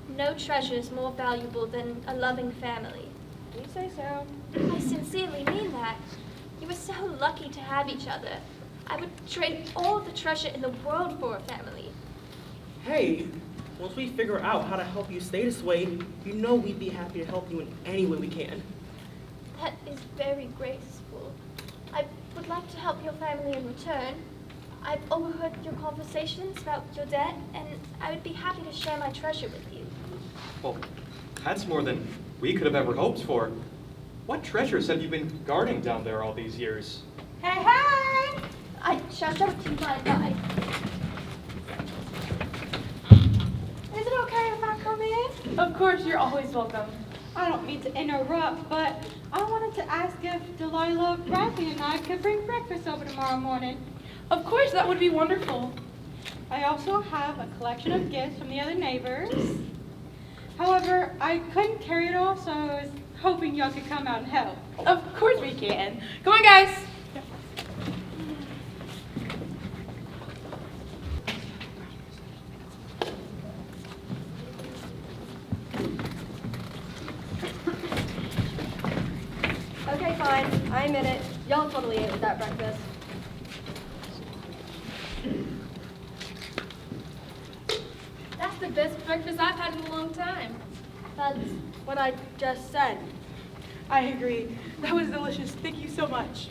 no treasure is more valuable than a loving family. You say so. I sincerely mean that. You were so lucky to have each other. I would trade all the treasure in the world for a family. Hey, once we figure out how to help you stay this way, you know we'd be happy to help you in any way we can. That is very graceful. I would like to help your family in return. I've overheard your conversations about your debt, and I would be happy to share my treasure with you. Well, that's more than we could have ever hoped for. What treasures have you been guarding down there all these years? Hey, hey! I shall show it to you by bye. Is it okay if I come in? Of course, you're always welcome. I don't mean to interrupt, but I wanted to ask if Delilah, Bradley, and I could bring breakfast over tomorrow morning. Of course, that would be wonderful. I also have a collection of gifts from the other neighbors. However, I couldn't carry it all, so I was hoping y'all could come out and help. Of course we can. Come on, guys. Okay, fine. I'm in it. Y'all totally ate with that breakfast. That's the best breakfast I've had in a long time. That's what I just said. I agree. That was delicious. Thank you so much.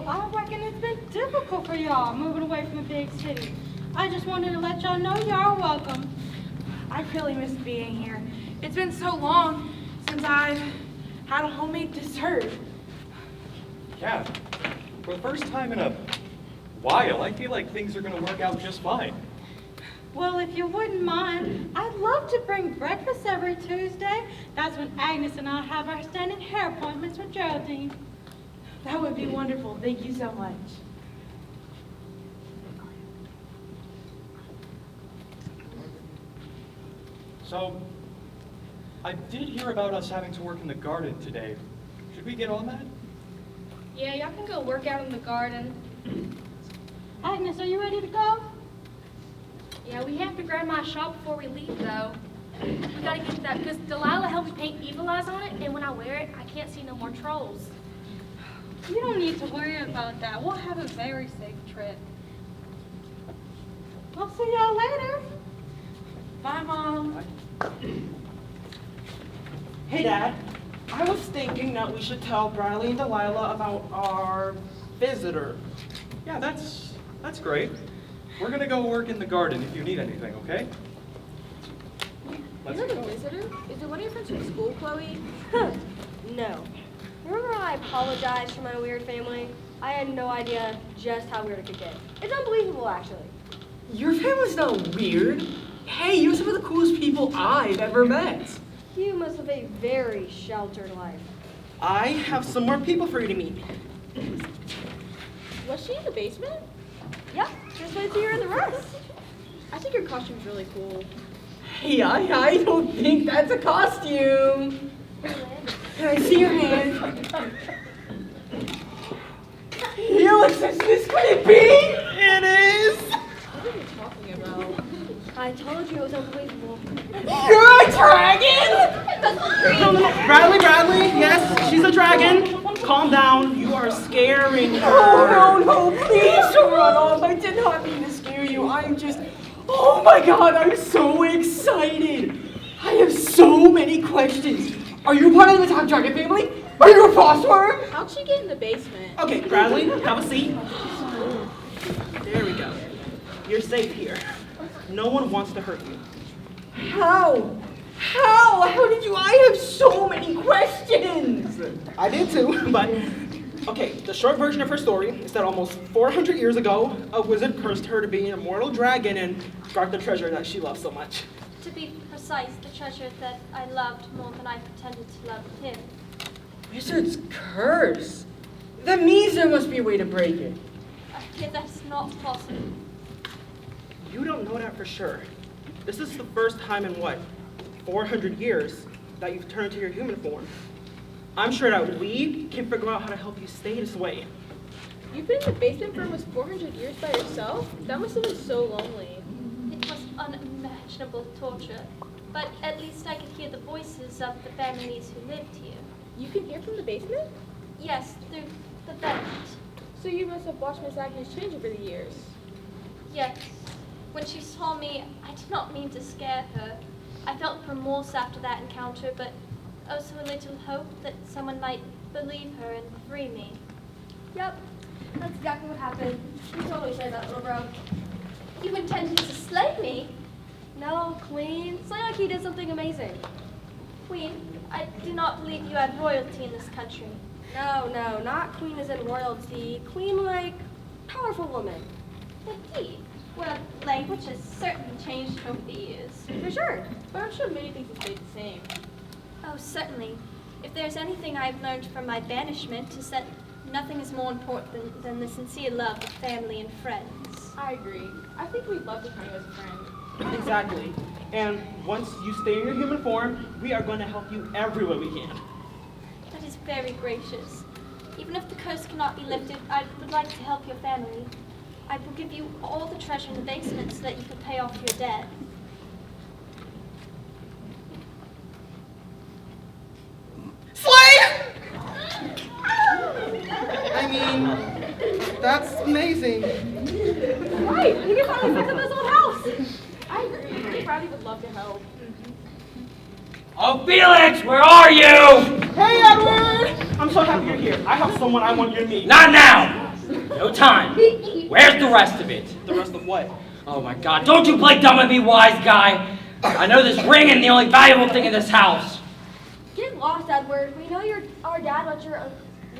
I reckon it's been difficult for y'all moving away from the big city. I just wanted to let y'all know y'all are welcome. I really missed being here. It's been so long since I've had a homemade dessert. Yeah, for the first time in a while, I feel like things are going to work out just fine. Well, if you wouldn't mind, I'd love to bring breakfast every Tuesday. That's when Agnes and I have our standing hair appointments with Geraldine. That would be wonderful. Thank you so much. So, I did hear about us having to work in the garden today. Should we get on that? Yeah, y'all can go work out in the garden. Agnes, are you ready to go? Yeah, we have to grab my shawl before we leave, though. We gotta get that, because Delilah helped me paint evil eyes on it, and when I wear it, I can't see no more trolls. You don't need to worry about that. We'll have a very safe trip. I'll see y'all later. Bye, Mom. Hey, Dad. I was thinking that we should tell Bradley and Delilah about our visitor. Yeah, that's great. We're going to go work in the garden if you need anything, okay? Let's You're the go. visitor? Is it one of your friends from school, Chloe? No. Remember when I apologized for my weird family? I had no idea just how weird it could get. It's unbelievable, actually. Your family's not weird. Hey, you're some of the coolest people I've ever met. You must have a very sheltered life. I have some more people for you to meet. Was she in the basement? Yep, just wait till you're in the rest. I think your costume's really cool. Hey, I don't think that's a costume. Can I see your hand? Felix, is this what it be? It is! What are you talking about? I told you it was unbelievable. You're a dragon? No. Bradley, yes, she's a dragon. Calm down, you are scaring her. Oh, no, please don't run off. I did not mean to scare you. Oh my God, I'm so excited. I have so many questions. Are you part of the top dragon family? Are you a frostworm? How'd she get in the basement? Okay, Bradley, have a seat. There we go. You're safe here. No one wants to hurt you. How? How did you? I have so many questions. I did too, but okay, the short version of her story is that almost 400 years ago, a wizard cursed her to be an immortal dragon and guard the treasure that she loved so much. To be precise, the treasure that I loved more than I pretended to love him. Wizard's curse? That means there must be a way to break it. I fear that's not possible. You don't know that for sure. This is the first time in 400 years that you've turned to your human form. I'm sure that we can figure out how to help you stay this way. You've been in the basement for almost 400 years by yourself? That must have been so lonely. It was unimaginable torture, but at least I could hear the voices of the families who lived here. You can hear from the basement? Yes, through the vent. So you must have watched Miss Agnes change over the years. Yes. When she saw me, I did not mean to scare her. I felt remorse after that encounter, but also a little hope that someone might believe her and free me. Yep, that's exactly what happened. You totally said that, little bro. You intended to slay me? No, Queen. It's like you did something amazing. Queen, I do not believe you have royalty in this country. No, not queen as in royalty. Queen like powerful woman. Indeed. Well, language has certainly changed over the years. For sure. But I'm sure many things have stayed the same. Oh, certainly. If there's anything I've learned from my banishment, is that nothing is more important than the sincere love of family and friends. I agree. I think we'd love to have you as a friend. Exactly. And once you stay in your human form, we are going to help you every way we can. That is very gracious. Even if the curse cannot be lifted, I would like to help your family. I will give you all the treasure in the basement so that you can pay off your debt. Slay! I mean, that's amazing. Right, we can finally fix up this old house. I agree. I think Bradley would love to help. Oh, Felix, where are you? Hey, Edward! I'm so happy you're here. I have someone I want you to meet. Not now! No time. Where's the rest of it? The rest of what? Oh my God, don't you play dumb and be wise, guy. I know this ring is the only valuable thing in this house. Get lost, Edward. We know our dad lent your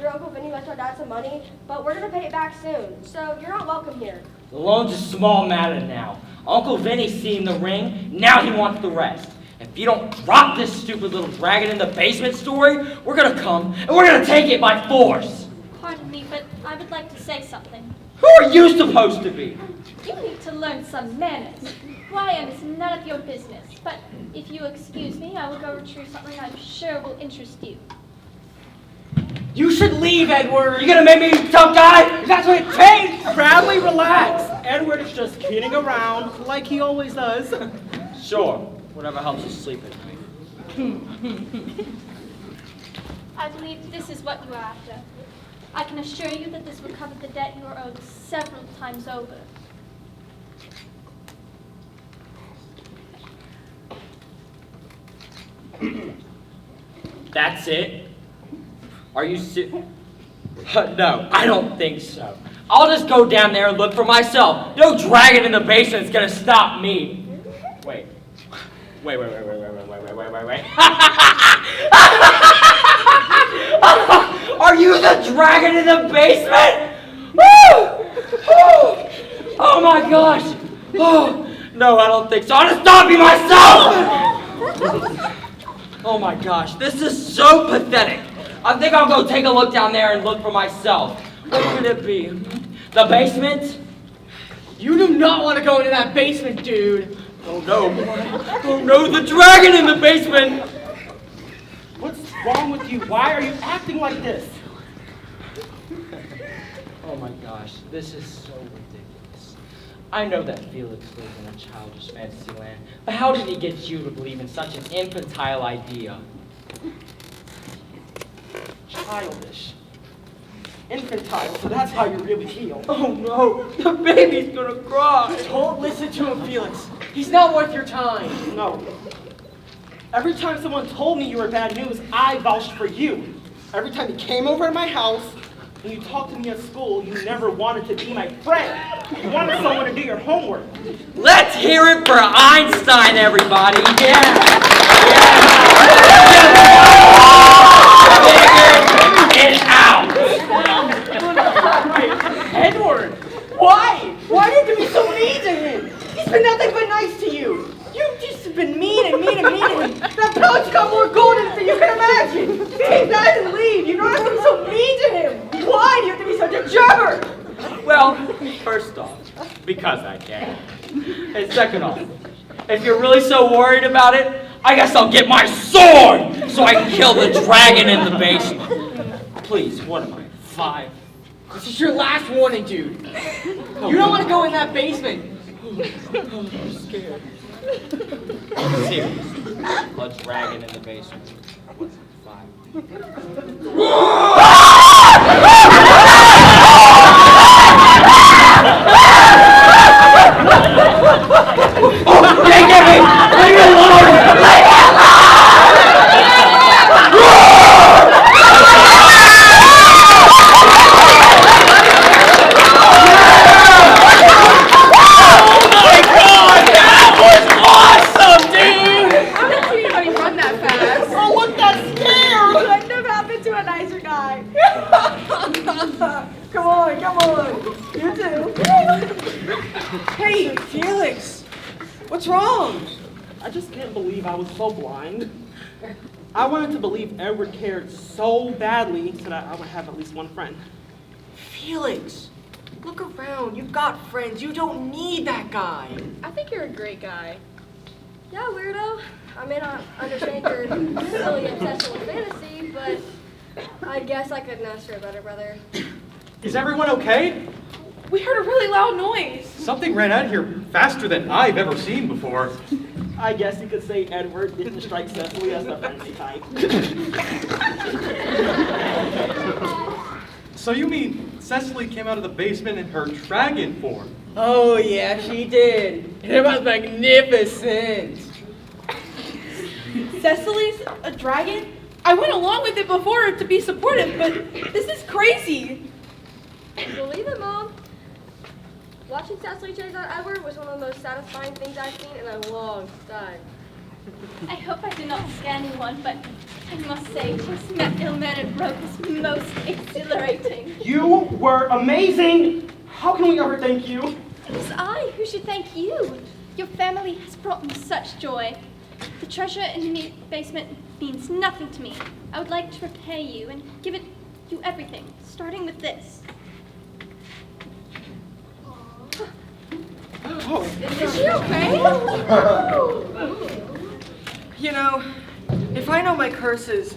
Uncle Vinny lent our dad some money, but we're going to pay it back soon. So you're not welcome here. The loan's a small matter now. Uncle Vinny's seen the ring, now he wants the rest. If you don't drop this stupid little dragon in the basement story, we're gonna come and we're gonna take it by force. Pardon me, but I would like to say something. Who are you supposed to be? You need to learn some manners. Who I am is none of your business. But if you excuse me, I will go retrieve something I'm sure will interest you. You should leave, Edward. You gonna make me a tough guy? That's what it takes. Bradley, relax. Edward is just kidding around like he always does. Sure, whatever helps you sleep at night. I believe this is what you are after. I can assure you that this will cover the debt you are owed several times over. That's it? Are you No, I don't think so. I'll just go down there and look for myself. No dragon in the basement's gonna stop me. Wait. Are you the dragon in the basement? Woo! Oh my gosh. Oh, no, I don't think so. I'll just stop you myself! Oh my gosh, this is so pathetic. I think I'll go take a look down there and look for myself. What could it be? The basement? You do not want to go into that basement, dude. Oh no. Oh no, the dragon in the basement! What's wrong with you? Why are you acting like this? Oh my gosh, this is so ridiculous. I know that Felix lives in a childish fantasy land, but how did he get you to believe in such an infantile idea? Childish. Infantile, so that's how you really feel. Oh no, the baby's gonna cry. Don't listen to him, Felix. He's not worth your time. No. Every time someone told me you were bad news, I vouched for you. Every time you came over to my house, when you talked to me at school, you never wanted to be my friend. You wanted someone to do your homework. Let's hear it for Einstein, everybody. Yeah. Figure it out. Edward, why? Why did you be so mean to him? He's been nothing but nice to you. You've just been mean and mean and mean to him. That pouch got more golden than you can imagine. Take that and leave. You don't have to be so mean to him. Why do you have to be such a jerk? Well, first off, because I can. And second off, if you're really so worried about it, I guess I'll get my sword so I can kill the dragon in the basement. Please, what am I, 5? This is your last warning, dude. You don't want to go in that basement. I'm scared. Seriously, a dragon in the basement. What's 5? Oh, they get me! Leave me alone! Leave me Come on. You too. Hey, Felix. What's wrong? I just can't believe I was so blind. I wanted to believe Edward cared so badly so that I would have at least one friend. Felix, look around. You've got friends. You don't need that guy. I think you're a great guy. Yeah, weirdo. I may not understand your silly obsession with fantasy, but I guess I couldn't ask for a better brother. Is everyone okay? We heard a really loud noise. Something ran out here faster than I've ever seen before. I guess you could say Edward didn't strike Cecily as the friendly type. So you mean Cecily came out of the basement in her dragon form? Oh, yeah, she did. And it was magnificent. Cecily's a dragon? I went along with it before to be supportive, but this is crazy. Well, believe it, Mom. Watching Cecily chase out Edward was one of the most satisfying things I've seen in a long time. I hope I did not scare anyone, but I must say, chasing that ill-mannered rogue was most exhilarating. You were amazing! How can we ever thank you? It was I who should thank you. Your family has brought me such joy. The treasure in the basement means nothing to me. I would like to repay you and give you everything, starting with this. Is she okay? You know, if I know my curses,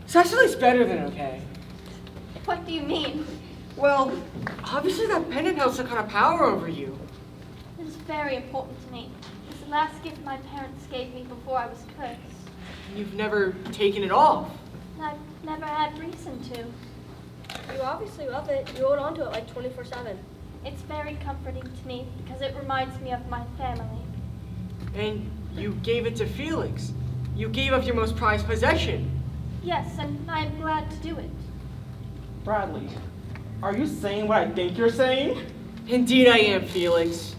Cecily's better than okay. What do you mean? Well, obviously that pendant held some kind of power over you. It is very important to me. It's the last gift my parents gave me before I was cursed. You've never taken it off. And I've never had reason to. You obviously love it. You hold on to it like 24/7. It's very comforting to me because it reminds me of my family. And you gave it to Felix. You gave up your most prized possession. Yes, and I am glad to do it. Bradley, are you saying what I think you're saying? Indeed I am, Felix.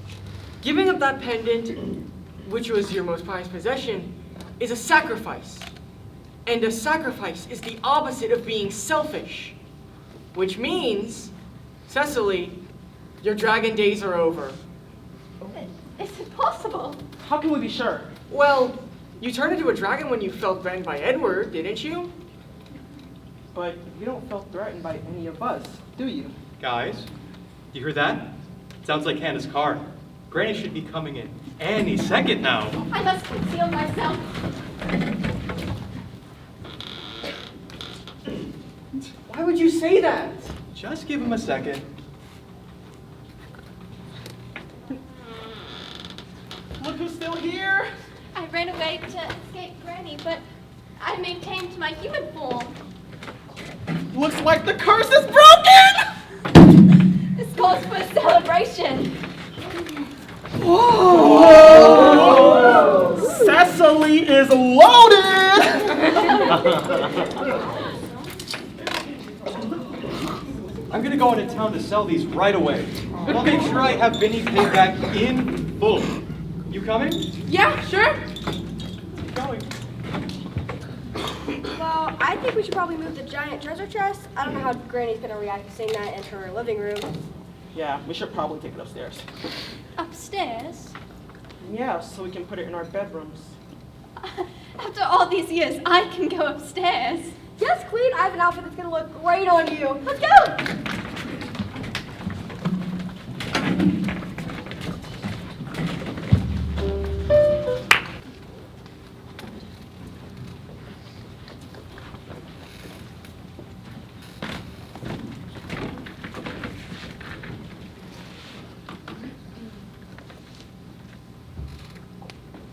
Giving up that pendant, which was your most prized possession, is a sacrifice. And a sacrifice is the opposite of being selfish. Which means, Cecily, your dragon days are over. Is it possible? How can we be sure? Well, you turned into a dragon when you felt threatened by Edward, didn't you? But you don't feel threatened by any of us, do you? Guys, you hear that? Sounds like Hannah's car. Granny should be coming in any second now. I must conceal myself. Why would you say that? Just give him a second. Look who's still here! I ran away to escape Granny, but I maintained my human form. Looks like the curse is broken! This calls for a celebration. Whoa! Cecily is loaded! I'm gonna go into town to sell these right away. I'll make sure I have Vinny paid back in full. You coming? Yeah, sure. Keep going. Well, I think we should probably move the giant treasure chest. I don't know how Granny's gonna react to seeing that in her living room. Yeah, we should probably take it upstairs. Upstairs? Yeah, so we can put it in our bedrooms. After all these years, I can go upstairs. Yes, Queen, I have an outfit that's gonna look great on you. Let's go!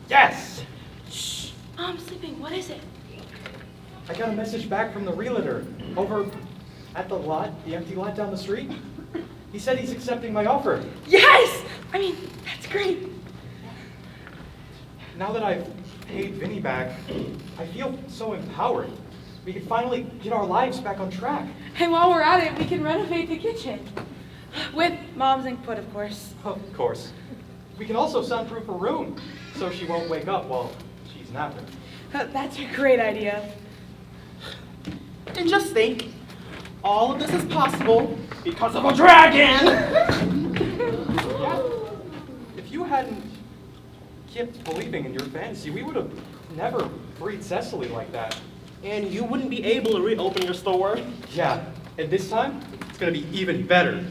Yes! I'm sleeping. What is it? I got a message back from the realtor over at the lot, the empty lot down the street. He said he's accepting my offer. Yes! I mean, that's great. Now that I've paid Vinny back, I feel so empowered. We can finally get our lives back on track. And while we're at it, we can renovate the kitchen. With Mom's input, of course. Of course. We can also soundproof her room so she won't wake up while she's napping. That's a great idea. And just think, all of this is possible because of a dragon! Yeah. If you hadn't kept believing in your fantasy, we would have never freed Cecily like that. And you wouldn't be able to reopen your store. Yeah, and this time, it's gonna be even better.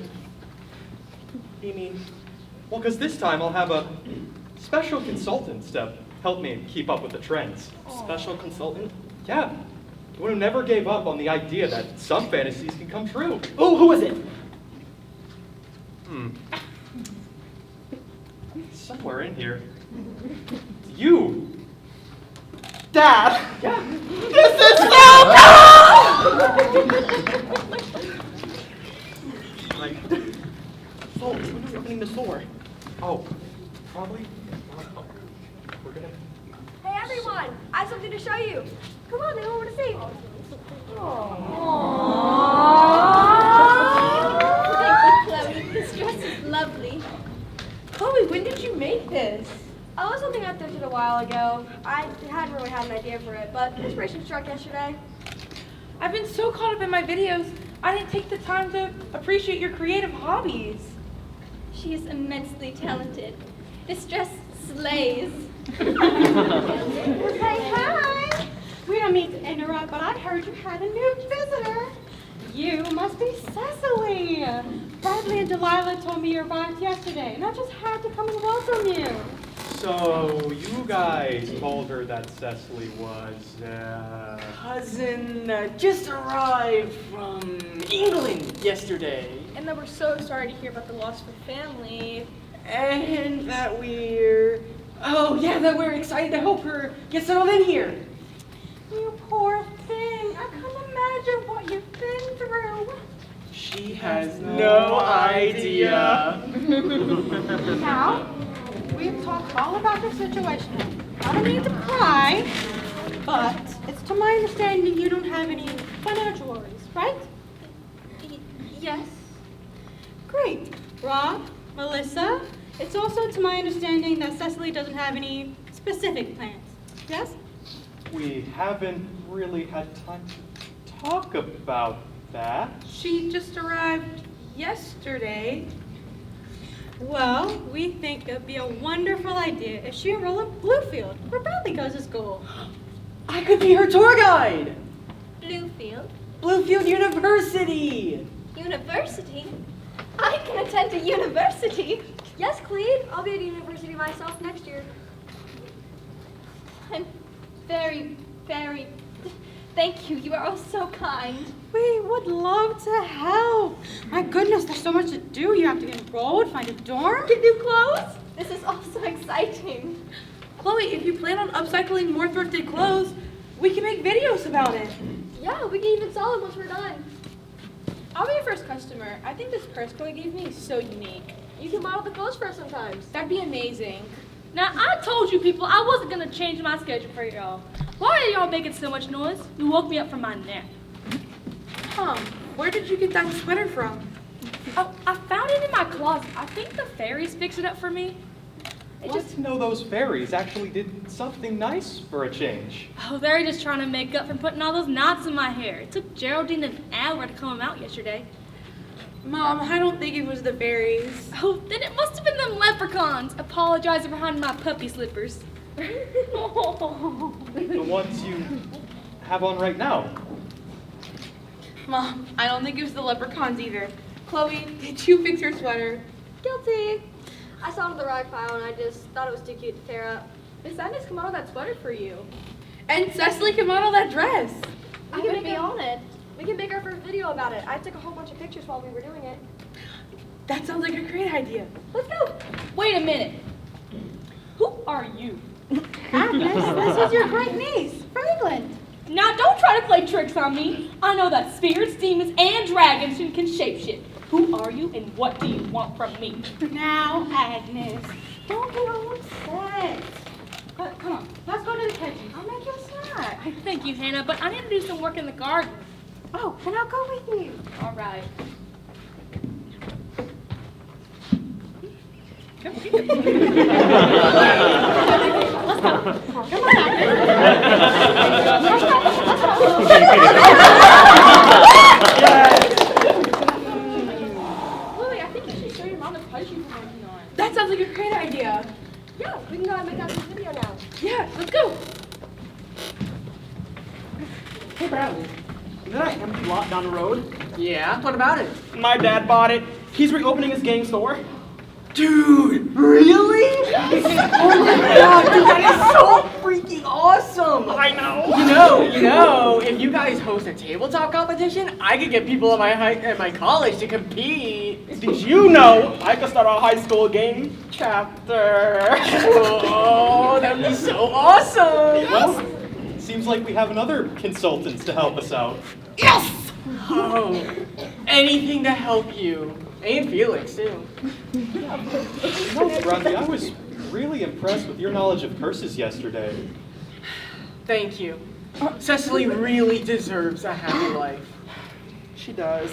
You mean? Well, because this time I'll have a special consultant to help me keep up with the trends. Special consultant? Yeah, one who never gave up on the idea that some fantasies can come true. Oh, who is it? Somewhere in here. It's you! Dad! Yeah. This is so Like, So, when are we opening the store? oh, probably. We're gonna. Hey everyone, I have something to show you. Come on, they don't want to see. Aww. it a while ago. I hadn't really had an idea for it, but inspiration struck yesterday. I've been so caught up in my videos, I didn't take the time to appreciate your creative hobbies. She is immensely talented. This dress slays. Hey, hi! We don't mean to interrupt, but I heard you had a new visitor. You must be Cecily. Bradley and Delilah told me you arrived yesterday, and I just had to come and welcome you. So, you guys told her that Cecily was, Cousin just arrived from England yesterday. And then we're so sorry to hear about the loss of her family. And that we're excited to help her get settled in here. You poor thing. I couldn't imagine what you've been through. She has no idea. Now, we've talked all about your situation. I don't need to cry, but it's to my understanding you don't have any financial worries, right? Yes. Great. Rob, Melissa, it's also to my understanding that Cecily doesn't have any specific plans. Yes? we haven't really had time to talk about that. She just arrived yesterday. Well, we think it would be a wonderful idea if she enrolled in Bluefield, where Bradley goes to school. I could be her tour guide. Bluefield? Bluefield University. University? I can attend a university. Yes, Cleve. I'll be at university myself next year. I'm very, very... Thank you. You are all so kind. We would love to help. My goodness, there's so much to do. You have to get enrolled, find a dorm, Get new clothes? This is all so exciting. Chloe, if you plan on upcycling more thrifted clothes, we can make videos about it. Yeah, we can even sell them once we're done. I'll be your first customer. I think this purse Chloe gave me is so unique. You can model the clothes for us sometimes. That'd be amazing. Now, I told you people I wasn't going to change my schedule for y'all. Why are y'all making so much noise? You woke me up from my nap. Where did you get that sweater from? Oh, I found it in my closet. I think the fairies fixed it up for me. Let's know those fairies actually did something nice for a change. Oh, they're just trying to make up for putting all those knots in my hair. It took Geraldine an hour to comb them out yesterday. Mom, I don't think it was the fairies. Oh, then it must have been them leprechauns apologizing for hiding my puppy slippers. The ones you have on right now. Mom, I don't think it was the leprechauns either. Chloe, did you fix your sweater? Guilty. I saw it in the rag pile and I just thought it was too cute to tear up. Miss Agnes can model that sweater for you. And Cecily can model that dress. We can be on it. We can make our first video about it. I took a whole bunch of pictures while we were doing it. That sounds like a great idea. Let's go. Wait a minute. Who are you? Agnes, this is your great niece from England. Now, don't try to play tricks on me. I know that spirits, demons, and dragons can shapeshift. Who are you and what do you want from me? Now, Agnes, don't get all upset. Come on, let's go to the kitchen. I'll make you a snack. Thank you, Hannah, but I need to do some work in the garden. Oh, then I'll go with you. All right. Come on, Agnes. Chloe, I think you should show your mom the pudge you've been working on. That sounds like a great idea. Yeah, we can go and make that video now. Yeah, let's go. Hey, Bradley. Is that empty lot down the road? Yeah, what about it? My dad bought it. He's reopening his gang store. Dude, really? Oh my god, dude, that is so freaking awesome! I know. You know, if you guys host a tabletop competition, I could get people at my college to compete. Did you know I could start a high school game chapter? Oh, that'd be so awesome! Well, seems like we have another consultant to help us out. Yes! Oh, anything to help you. And Felix, too. No, Bradley, I was really impressed with your knowledge of curses yesterday. Thank you. Cecily really deserves a happy life. She does.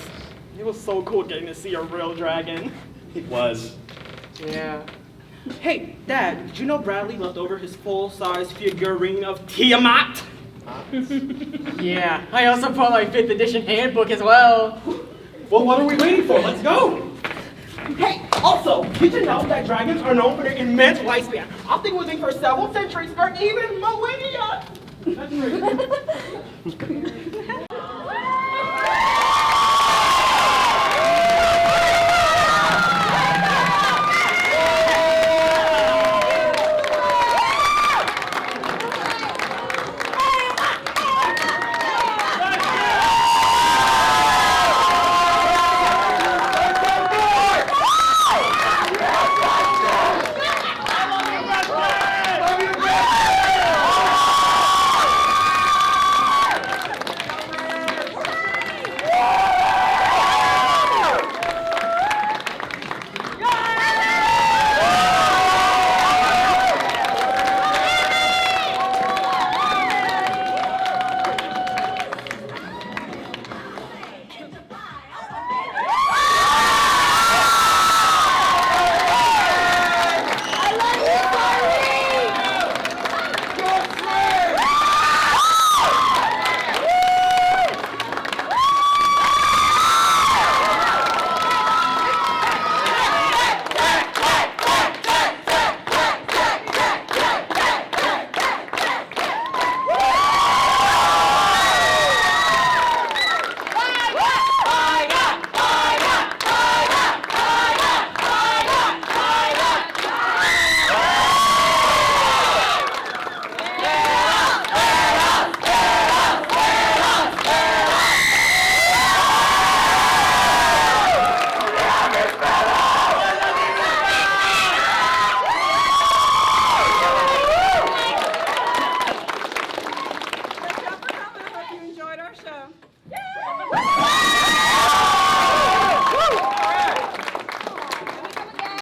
It was so cool getting to see a real dragon. It was. Yeah. Hey, Dad, did you know Bradley left over his full-size figurine of Tiamat? Yeah, I also bought my 5th edition handbook as well. Well, what are we waiting for? Let's go! Hey, also, did you know that dragons are known for their immense lifespan? Often living for several centuries or even millennia! That's right.